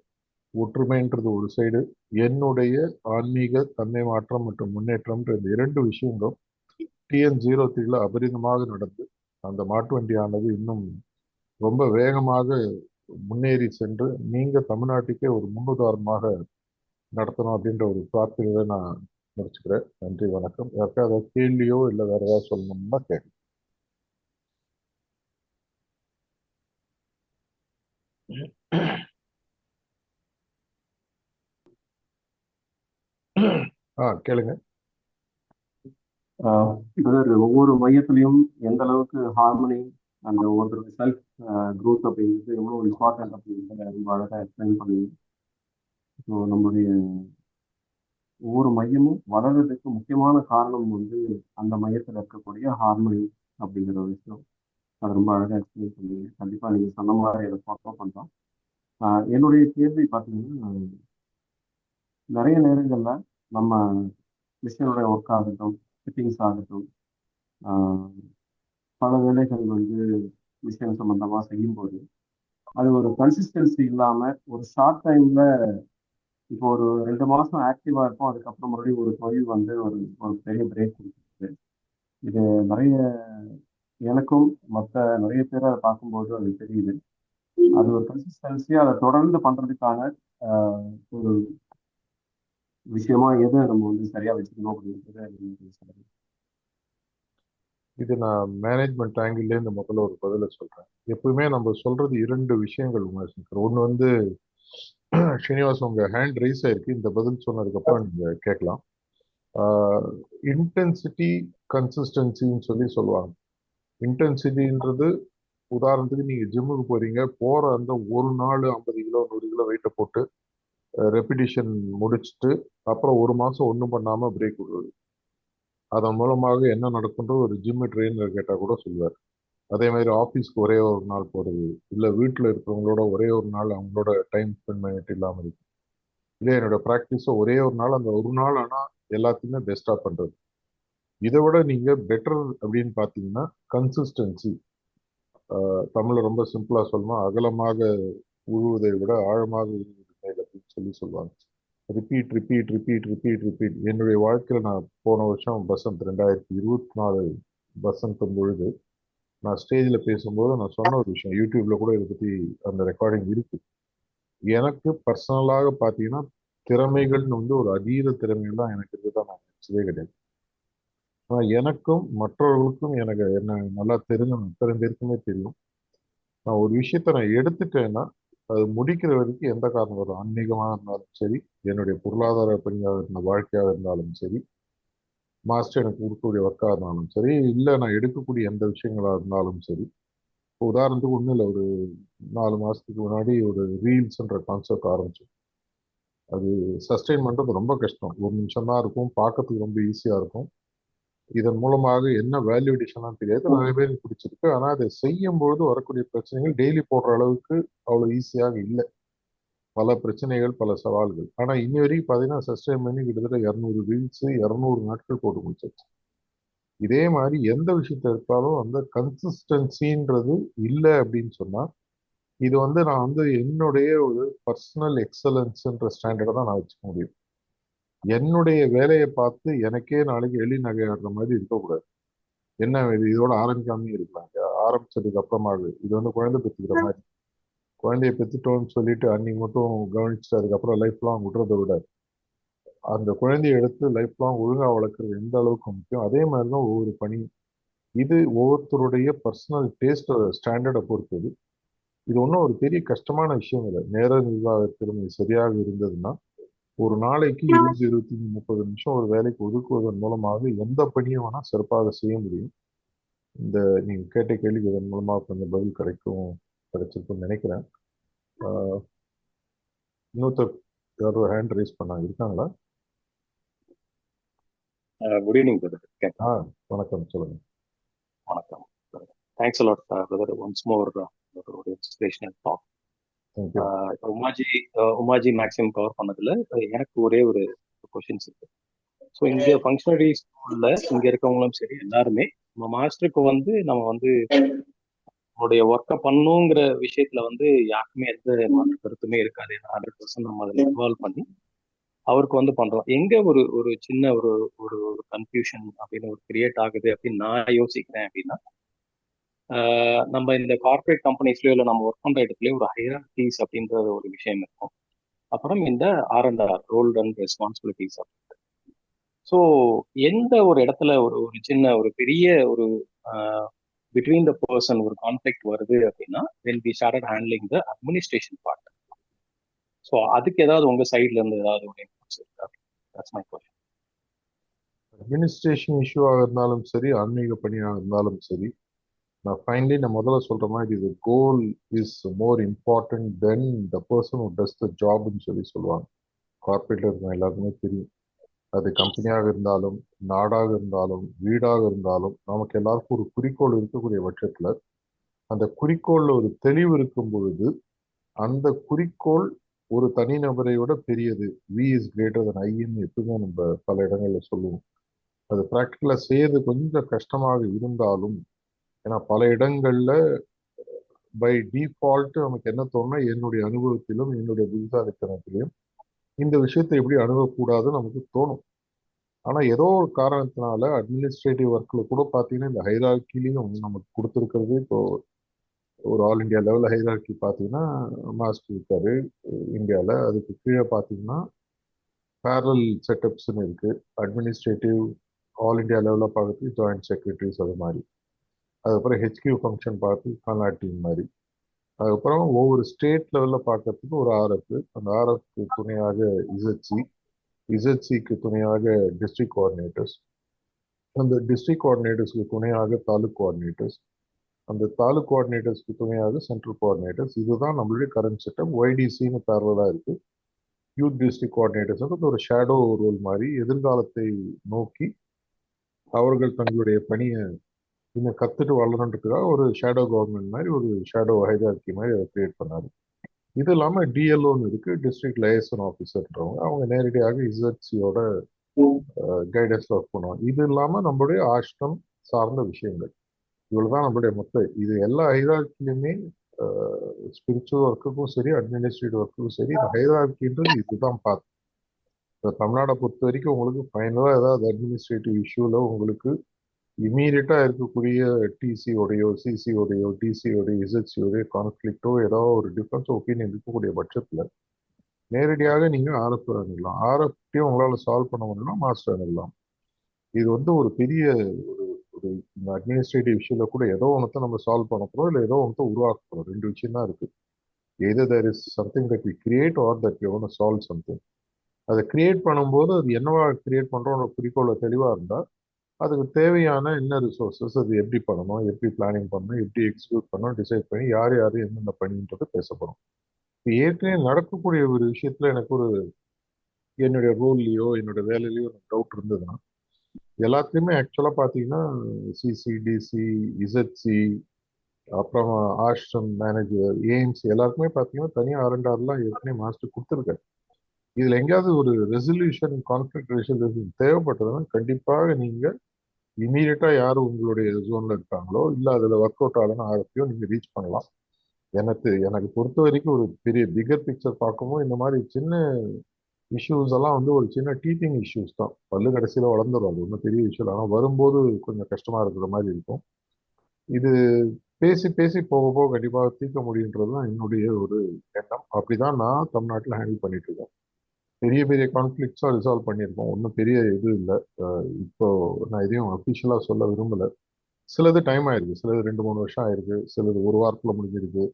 Speaker 1: ஒற்றுமைன்றது ஒரு சைடு, என்னுடைய ஆன்மீக தன்மை மாற்றம் மற்றும் முன்னேற்றம்ன்ற இந்த 2 விஷயங்களும் TN03 அபரிதமாக நடந்து அந்த மாட்டு வண்டியானது இன்னும் ரொம்ப வேகமாக முன்னேறி சென்று நீங்க தமிழ்நாட்டுக்கே ஒரு முன்னுதாரணமாக நடத்தணும் அப்படின்ற ஒரு பிரார்த்தனையை நான் முடிச்சுக்கிறேன். நன்றி, வணக்கம். யாருக்காவது கேள்வியோ இல்லை வேற ஏதாவது சொல்லணும்னா கேட்க. கேளுங்க.
Speaker 2: ஒவ்வொரு மையத்திலையும் எந்த அளவுக்கு ஹார்மனி அந்த ஒவ்வொரு செல்ஃப் க்ரோத் அப்படிங்கிறது எவ்வளோ இம்பார்ட்டன்ட் அப்படிங்கிறத ரொம்ப அழகாக எக்ஸ்பிளைன் பண்ணுவீங்க. ஸோ நம்மளுடைய ஒவ்வொரு மையமும் வளர்றதுக்கு முக்கியமான காரணம் வந்து அந்த மையத்தில் இருக்கக்கூடிய ஹார்மனி அப்படிங்கிற ஒரு விஷயம். அது ரொம்ப அழகாக எக்ஸ்பிளைன் பண்ணுவீங்க. கண்டிப்பாக நீங்கள் சொன்ன மாதிரி அதை ஃபாலோ பண்ணுறோம். என்னுடைய கேள்வி பார்த்தீங்கன்னா, நிறைய நேரங்களில் நம்ம மிஷினுடைய ஒர்க் ஆகட்டும், ஃபிட்டிங்ஸ் ஆகட்டும், பல வேலைகள் வந்து மிஷின் சம்மந்தமாக செய்யும்போது அது ஒரு கன்சிஸ்டன்சி இல்லாமல் ஒரு ஷார்ட் டைமில் இப்போ ஒரு 2 மாதம் ஆக்டிவாக இருக்கும், அதுக்கப்புறம் மறுபடியும் ஒரு தொழில் வந்து ஒரு ஒரு பெரிய பிரேக் கொடுக்குது. இது நிறைய எனக்கும் மற்ற நிறைய பேரை அதை பார்க்கும்போது அது தெரியுது. அது ஒரு கன்சிஸ்டன்சியாக அதை தொடர்ந்து பண்ணுறதுக்கான ஒரு விஷயமா எதை நம்ம வந்து சரியாக வச்சுக்கணும் அப்படின்றது சொல்லுங்க.
Speaker 1: இது நான் மேனேஜ்மெண்ட் ஆங்கிள்லேருந்து முதல்ல ஒரு பதிலை சொல்றேன். எப்பவுமே நம்ம சொல்றது இரண்டு விஷயங்கள் உமாசங்கர். ஒன்று வந்து ஸ்ரீனிவாஸ் உங்க ஹேண்ட் ரைஸ் ஆயிருக்கு. இந்த பதில் சொன்னதுக்கு அப்புறம் நீங்க கேட்கலாம். இன்டென்சிட்டி கன்சிஸ்டன்சின்னு சொல்லுவாங்க. இன்டென்சிட்டின்றது உதாரணத்துக்கு நீங்க ஜிம்முக்கு போறீங்க, போற அந்த ஒரு நாள் 50 கிலோ 100 கிலோ வெயிட்டை போட்டு ரெப்பிடிஷன் முடிச்சுட்டு அப்புறம் ஒரு மாசம் ஒன்றும் பண்ணாம பிரேக் விடுறது. அதன் மூலமாக என்ன நடக்குன்றது ஒரு ஜிம் ட்ரெயினர் கேட்டா கூட சொல்லுவார். அதே மாதிரி ஆஃபீஸ்க்கு ஒரே ஒரு நாள் போறது, இல்லை வீட்டில் இருக்கிறவங்களோட ஒரே ஒரு நாள் அவங்களோட டைம் ஸ்பெண்ட் பண்ணிட்டு இல்லாமல் இருக்கு. இல்லை என்னோட ப்ராக்டிஸை ஒரே ஒரு நாள், அந்த ஒரு நாள் ஆனால் எல்லாத்தையுமே பெஸ்டா பண்றது. இதை விட நீங்க பெட்டர் அப்படின்னு பார்த்தீங்கன்னா கன்சிஸ்டன்சி. தமிழ்ல ரொம்ப சிம்பிளா சொல்லணும், அகலமாக உழுவதை விட ஆழமாக உழுவது மேல் அப்படின்னு சொல்லுவாங்க. Repeat repeat repeat repeat repeat. என்னுடைய வாழ்க்கையில் நான் போன வருஷம் பசந்த் 2024 பசந்தும் பொழுது நான் ஸ்டேஜில் பேசும்போது நான் சொன்ன ஒரு விஷயம், யூடியூப்ல கூட இதை பற்றி அந்த ரெக்கார்டிங் இருக்கு. எனக்கு பர்சனலாக பார்த்தீங்கன்னா திறமைகள்னு வந்து ஒரு அதீத திறமைகள் தான் எனக்கு இருக்குதான் நான் நினைச்சதே கிடையாது. ஆனால் எனக்கும் மற்றவர்களுக்கும் எனக்கு என்ன நல்லா தெரிஞ்ச அத்தனை பேருக்குமே தெரியும். நான் ஒரு விஷயத்த நான் எடுத்துட்டேன்னா அது முடிக்கிற வரைக்கும் எந்த காரணம் வரும், ஆன்மீகமாக இருந்தாலும் சரி, என்னுடைய பொருளாதார பணியாக இருந்த வாழ்க்கையாக இருந்தாலும் சரி, மாஸ்டர் எனக்கு கொடுக்கக்கூடிய ஒர்க்காக இருந்தாலும் சரி, இல்லை நான் எடுக்கக்கூடிய எந்த விஷயங்களாக இருந்தாலும் சரி. இப்போ உதாரணத்துக்கு ஒன்றும் இல்லை, ஒரு 4 மாசத்துக்கு முன்னாடி ஒரு ரீல்ஸ்ன்ற கான்செப்ட் ஆரம்பிச்சோம். அது சஸ்டெயின் பண்ணுறது ரொம்ப கஷ்டம். ஒரு நிமிஷம் தான் இருக்கும், பார்க்கறதுக்கு ரொம்ப ஈஸியாக இருக்கும். இதன் மூலமாக என்ன வேல்யூ அடிஷன்லாம் தெரியாது, நிறைய பேருக்கு பிடிச்சிருக்கு. ஆனால் அதை செய்யும்பொழுது வரக்கூடிய பிரச்சனைகள் டெய்லி போடுற அளவுக்கு அவ்வளோ ஈஸியாக இல்லை. பல பிரச்சனைகள், பல சவால்கள். ஆனால் இன்னி வரைக்கும் பார்த்தீங்கன்னா சஸ்டெயின் பண்ணி கிட்டத்தட்ட 200 ரீல்ஸ் 200 நாட்கள் போட்டு முடிச்சிருச்சு. இதே மாதிரி எந்த விஷயத்த எடுத்தாலும் அந்த கன்சிஸ்டன்சின்றது இல்லை அப்படின்னு சொன்னா, இது வந்து நான் வந்து என்னுடைய ஒரு பர்சனல் எக்ஸலன்ஸ்ன்ற ஸ்டாண்டர்டை தான் நான் வச்சுக்க முடியும். என்னுடைய வேலையை பார்த்து எனக்கே நாளைக்கு எள்ளி நகையாடுற மாதிரி இருக்கக்கூடாது. என்ன இது, இதோட ஆரம்பிக்காம இருக்கலாங்க. ஆரம்பிச்சதுக்கு அப்புறமா இது வந்து குழந்தை பெற்றுக்கிற மாதிரி. குழந்தைய பெற்றுட்டோம்னு சொல்லிட்டு அன்னைக்கு மட்டும் கவனிச்சுட்டு அதுக்கப்புறம் லைஃப் லாங் விடுறதை விட அந்த குழந்தைய எடுத்து லைஃப் லாங் ஒழுங்கா வளர்க்குறது எந்த அளவுக்கு முக்கியம், அதே மாதிரி தான் ஒவ்வொரு பணியும். இது ஒவ்வொருத்தருடைய பர்சனல் டேஸ்ட் ஸ்டாண்டர்டை பொறுத்தது. இது ஒன்றும் ஒரு பெரிய கஷ்டமான விஷயம் இல்லை. நேர நிர்வாக திறமை சரியாக இருந்ததுன்னா ஒரு நாளைக்கு 20 25 30 நிமிஷம் ஒரு வேலைக்கு ஒதுக்குவதன் மூலமாக எந்த பணியும் வேணா சிறப்பாக செய்ய முடியும். இந்த நீங்க கேட்ட கேள்விக்கு இதன் மூலமா கொஞ்சம் பதில் கிடைச்சிருக்கும்னு நினைக்கிறேன். ஆஹ் இன்னொருத்தர் யாரோ ஹேண்ட் ரைஸ் பண்ணாங்க, இருக்காங்களா?
Speaker 3: Good evening brother.
Speaker 1: ஆ, வணக்கம், சொல்லுங்க.
Speaker 3: வணக்கம். Thanks a lot brother, once more ஒரு inspirational talk.
Speaker 1: Thank you.
Speaker 3: Umaji maximum cover பண்ணதுல எனக்கு ஒரே ஒரு கொஷின்ஸ் இருக்கு. ஸோ இங்க ஃபங்க்ஷனரி ஸ்கூல்ல இங்க இருக்கவங்களும் சரி எல்லாருமே நம்ம மாஸ்டருக்கு வந்து நம்ம வந்து நம்மளுடைய ஒர்க்கை பண்ணுங்கிற விஷயத்துல வந்து யாருக்குமே எந்த மாற்று கருத்துமே இருக்காது. 100% நம்ம அதில் இன்வால்வ் பண்ணி அவருக்கு வந்து பண்றோம். எங்க ஒரு ஒரு சின்ன ஒரு ஒரு கன்ஃபியூஷன் அப்படின்னு ஒரு கிரியேட் ஆகுது அப்படின்னு நான் யோசிக்கிறேன் அப்படின்னா, நம்ம இந்த கார்பரேட் கம்பெனிஸ்லயோ இல்லை நம்ம ஒர்க் பண்ற இடத்துலயோ ஒரு ஹைரார்கீஸ் அப்படின்ற ஒரு விஷயம் இருக்கும். அப்புறம் இந்த R&R, role and responsibilities. So எந்த ஒரு இடத்துல ஒரு ஒரு சின்ன ஒரு பெரிய ஒரு பிட்வீன் த பர்சன் ஒரு கான்ஃபிளிக்ட் வருது அப்படின்னா when we started handling the administration part. So அதுக்கு ஏதாவது உங்க சைட்ல இருந்து ஏதாவது ஒரு இன்புட்ஸ் இருக்கா? That's my question.
Speaker 1: அட்மினிஸ்ட்ரேஷன் இஷ்யூவாக இருந்தாலும் சரி, ஆன்மீக பணியாக இருந்தாலும் சரி, நான் முதல்ல சொல்ற மாதிரி இது goal is more important than the person who does the ஜாப்னு சொல்லுவாங்க. கார்பரேட்ல இருக்க எல்லாருக்குமே தெரியும். அது கம்பெனியாக இருந்தாலும், நாடாக இருந்தாலும், வீடாக இருந்தாலும், நமக்கு எல்லாருக்கும் ஒரு குறிக்கோள் இருக்கக்கூடிய பட்சத்துல அந்த குறிக்கோள்ல ஒரு தெளிவு இருக்கும் பொழுது அந்த குறிக்கோள் ஒரு தனிநபரை விட பெரியது. வி இஸ் கிரேட்டர் தன் ஐன்னு எப்பவுமே நம்ம பல இடங்கள்ல சொல்லுவோம். அது ப்ராக்டிக்கலா செய்யறது கொஞ்சம் கஷ்டமாக இருந்தாலும், ஏன்னா பல இடங்கள்ல பை டிஃபால்ட் நமக்கு என்ன தோணுனா, என்னுடைய அனுபவத்திலும் என்னுடைய புத்திசாலித்தனத்திலையும் இந்த விஷயத்தை எப்படி அணுகக்கூடாதுன்னு நமக்கு தோணும். ஆனா ஏதோ ஒரு காரணத்தினால அட்மினிஸ்ட்ரேட்டிவ் ஒர்க்ல கூட பாத்தீங்கன்னா இந்த ஹைரார்கிலையும் நமக்கு கொடுத்துருக்கிறது. இப்போ ஒரு ஆல் இண்டியா லெவலில் ஹைரார்கி பார்த்தீங்கன்னா மாஸ்டர் இருக்காரு இந்தியாவில். அதுக்கு கீழே பார்த்தீங்கன்னா பேரல் செட்டப்ஸ்ன்னு இருக்கு, அட்மினிஸ்ட்ரேட்டிவ் ஆல் இண்டியா லெவலில் பார்க்கறதுக்கு ஜாயிண்ட் செக்ரட்டரிஸ் அது மாதிரி. அதுக்கப்புறம் ஹெச்கியூ ஃபங்க்ஷன் பார்த்து கர்நாட் டீம் மாதிரி. அதுக்கப்புறம் ஒவ்வொரு ஸ்டேட் லெவலில் பார்க்கறதுக்கு ஒரு ஆர்எஃப், அந்த ஆர்எஃப்க்கு துணையாக இசட்சி, இசட்சிக்கு துணையாக டிஸ்ட்ரிக்ட் கோஆர்டினேட்டர்ஸ், அந்த டிஸ்ட்ரிக்ட் கோஆர்டினேட்டர்ஸ்க்கு துணையாக தாலுக் கோஆர்டினேட்டர்ஸ், அந்த தாலுக் கோஆர்டினேட்டர்ஸ்க்கு துணையாக சென்ட்ரல் கோஆர்டினேட்டர்ஸ். இதுதான் நம்மளுடைய கரண்ட் செட்டப். ஒய்டிசின்னு பேரலாக இருக்கு. யூத் டிஸ்ட்ரிக்ட் கோஆர்டினேட்டர்ஸ் ஒரு ஷேடோ ரோல் மாதிரி எதிர்காலத்தை நோக்கி அவர்கள் தங்களுடைய பணியை இன்னும் கத்துட்டு வளரன்றதுக்காக ஒரு ஷேடோ கவர்மெண்ட் மாதிரி ஒரு ஷேடோ ஹைரார்கி மாதிரி அதை கிரியேட் பண்ணாரு. இது இல்லாம டிஎல்ஓன்னு இருக்கு, டிஸ்ட்ரிக்ட் லைசன் ஆஃபீஸர்ன்றவங்க. அவங்க நேரடியாக இசட்சியோட கைடன்ஸ்ல ஒர்க் பண்ணுவாங்க. இது இல்லாம நம்மளுடைய ஆஷ்ரம் சார்ந்த விஷயங்கள், இவ்வளவுதான் நம்மளுடைய மொத்த. இது எல்லா ஹைரார்கிலுமே ஸ்பிரிச்சுவல் ஒர்க்குக்கும் சரி, அட்மினிஸ்ட்ரேட்டிவ் ஒர்க்குக்கும் சரி, இந்த ஹைரார்கின்றது இதுதான் பார்த்து. இப்போ தமிழ்நாடை பொறுத்த வரைக்கும் உங்களுக்கு ஃபைனலாக ஏதாவது அட்மினிஸ்ட்ரேட்டிவ் இஷ்யூவில் உங்களுக்கு இம்மீடியட்டாக இருக்கக்கூடிய டிசியோடையோ, சிசியோடையோ, டிசியோடையோ, இசட்சியோடைய கான்ஃப்ளிக்டோ ஏதாவது ஒரு டிஃப்ரென்ஸ் ஒப்பீனியன் இருக்கக்கூடிய பட்சத்தில் நேரடியாக நீங்கள் ஆர்எஃப் அணுகலாம். ஆர்எஃப்டையும் உங்களால் சால்வ் பண்ண முடியும்னா மாஸ்டர் அணுகலாம். இது ஒரு பெரிய ஒரு ஒரு இந்த அட்மினிஸ்ட்ரேட்டிவ் இஷ்யூவில் கூட ஏதோ ஒன்றத்தை நம்ம சால்வ் பண்ண போகிறோம், இல்லை ஏதோ ஒன்றத்தை உருவாக்க போகிறோம். ரெண்டு விஷயம் தான் இருக்குது. Either there is something that we create or that we want to solve something. அதை கிரியேட் பண்ணும்போது அது என்னவா கிரியேட் பண்ணுறோம் குறிக்கோள தெளிவாக இருந்தால் அதுக்கு தேவையான என்ன ரிசோர்ஸஸ், அது எப்படி பண்ணணும், எப்படி பிளானிங் பண்ணணும், எப்படி எக்ஸிக்யூட் பண்ணணும், டிசைட் பண்ணி யார் யார் என்னென்ன பண்ணின்றது பேசப்படும். இப்போ ஏற்கனவே நடக்கக்கூடிய ஒரு விஷயத்துல எனக்கு என்னுடைய ரோல்லையோ என்னோட வேலையிலையோ டவுட் இருந்ததுன்னா எல்லாத்துலேயுமே ஆக்சுவலாக பார்த்தீங்கன்னா சிசி, டிசி, இசட்சி, அப்புறம் ஆஷ்ரம் மேனேஜர், எய்ம்ஸ் எல்லாருக்குமே பார்த்தீங்கன்னா தனியாக ஆர்என்ஆர்லாம் ஏற்கனவே மாஸ்டர் கொடுத்துருக்காரு. இதில் எங்கேயாவது ஒரு ரெசல்யூஷன், கான்ஃப்ளிக்ட் ரெசல்யூஷன் தேவைப்பட்டதுன்னா கண்டிப்பாக நீங்கள் இமீடியட்டாக யார் உங்களுடைய ஜோனில் இருக்காங்களோ, இல்லை அதில் ஒர்க் அவுட் ஆகலன்னு ஆரப்பியோ நீங்கள் ரீச் பண்ணலாம். எனக்கு பொறுத்த வரைக்கும் ஒரு பெரிய பிகர் பிக்சர் பார்க்கும்போது இந்த மாதிரி சின்ன இஷ்யூஸ் எல்லாம் ஒரு சின்ன டீச்சிங் இஷ்யூஸ் தான். பல்லு கடைசியில் வளர்ந்துடும், அது ஒன்றும் பெரிய விஷயம். ஆனால் வரும்போது கொஞ்சம் கஷ்டமாக இருக்கிற மாதிரி இருக்கும். இது பேசி பேசி போக போக கண்டிப்பாக தீர்க்க முடியுன்றது தான் என்னுடைய ஒரு எண்ணம். அப்படிதான் நான் தமிழ்நாட்டில் ஹேண்டில் பண்ணிட்டு இருக்கேன். பெரிய பெரிய கான்ஃப்ளிக்ட்ஸாக ரிசால்வ் பண்ணியிருக்கோம். ஒன்றும் பெரிய இது இல்லை. இப்போ நான் எதையும் அஃபிஷியலாக சொல்ல விரும்பலை. சிலது டைம் ஆயிருக்கு, சிலது 2-3 வருஷம் ஆயிருக்கு, சிலது ஒரு வாரத்தில் முடிஞ்சிருக்கு,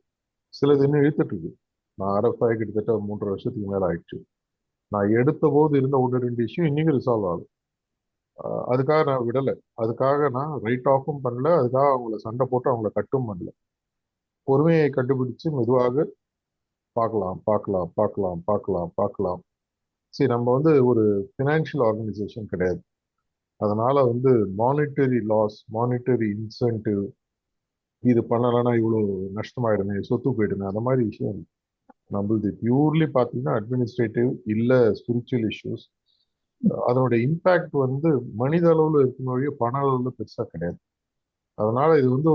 Speaker 1: சிலது இன்னும் இழுத்துட்டு இருக்கு. நான் ஆர்எஃப்ஐ கிட்டத்தட்ட 3.5 வருஷத்துக்கு மேலே ஆயிடுச்சு. நான் எடுத்த போது இருந்த 1-2 இஷ்யூ இன்னைக்கு ரிசால்வ் ஆகும். அதுக்காக நான் விடலை, அதுக்காக நான் ரைட் ஆஃபும் பண்ணல, அதுக்காக அவங்கள சண்டை போட்டு அவங்கள கட்டும் பண்ணல. பொறுமையை கண்டுபிடிச்சு மெதுவாக பார்க்கலாம் பார்க்கலாம் பார்க்கலாம் பார்க்கலாம் பார்க்கலாம். சரி, நம்ம ஒரு ஃபினான்ஷியல் ஆர்கனைசேஷன் கிடையாது. அதனால மானிட்டரி லாஸ், மானிட்டரி இன்சென்டிவ், இது பண்ணலைன்னா இவ்வளோ நஷ்டமாயிடுமே, சொத்து போயிடுமே, அந்த மாதிரி விஷயம் நம்மளது பியூர்லி பார்த்தீங்கன்னா அட்மினிஸ்ட்ரேட்டிவ் இல்லை ஸ்பிரிச்சுவல் இஷ்யூஸ். அதனுடைய இம்பேக்ட் மனித அளவில் இருக்கணும், பண அளவில் பெருசாக கிடையாது. அதனால இது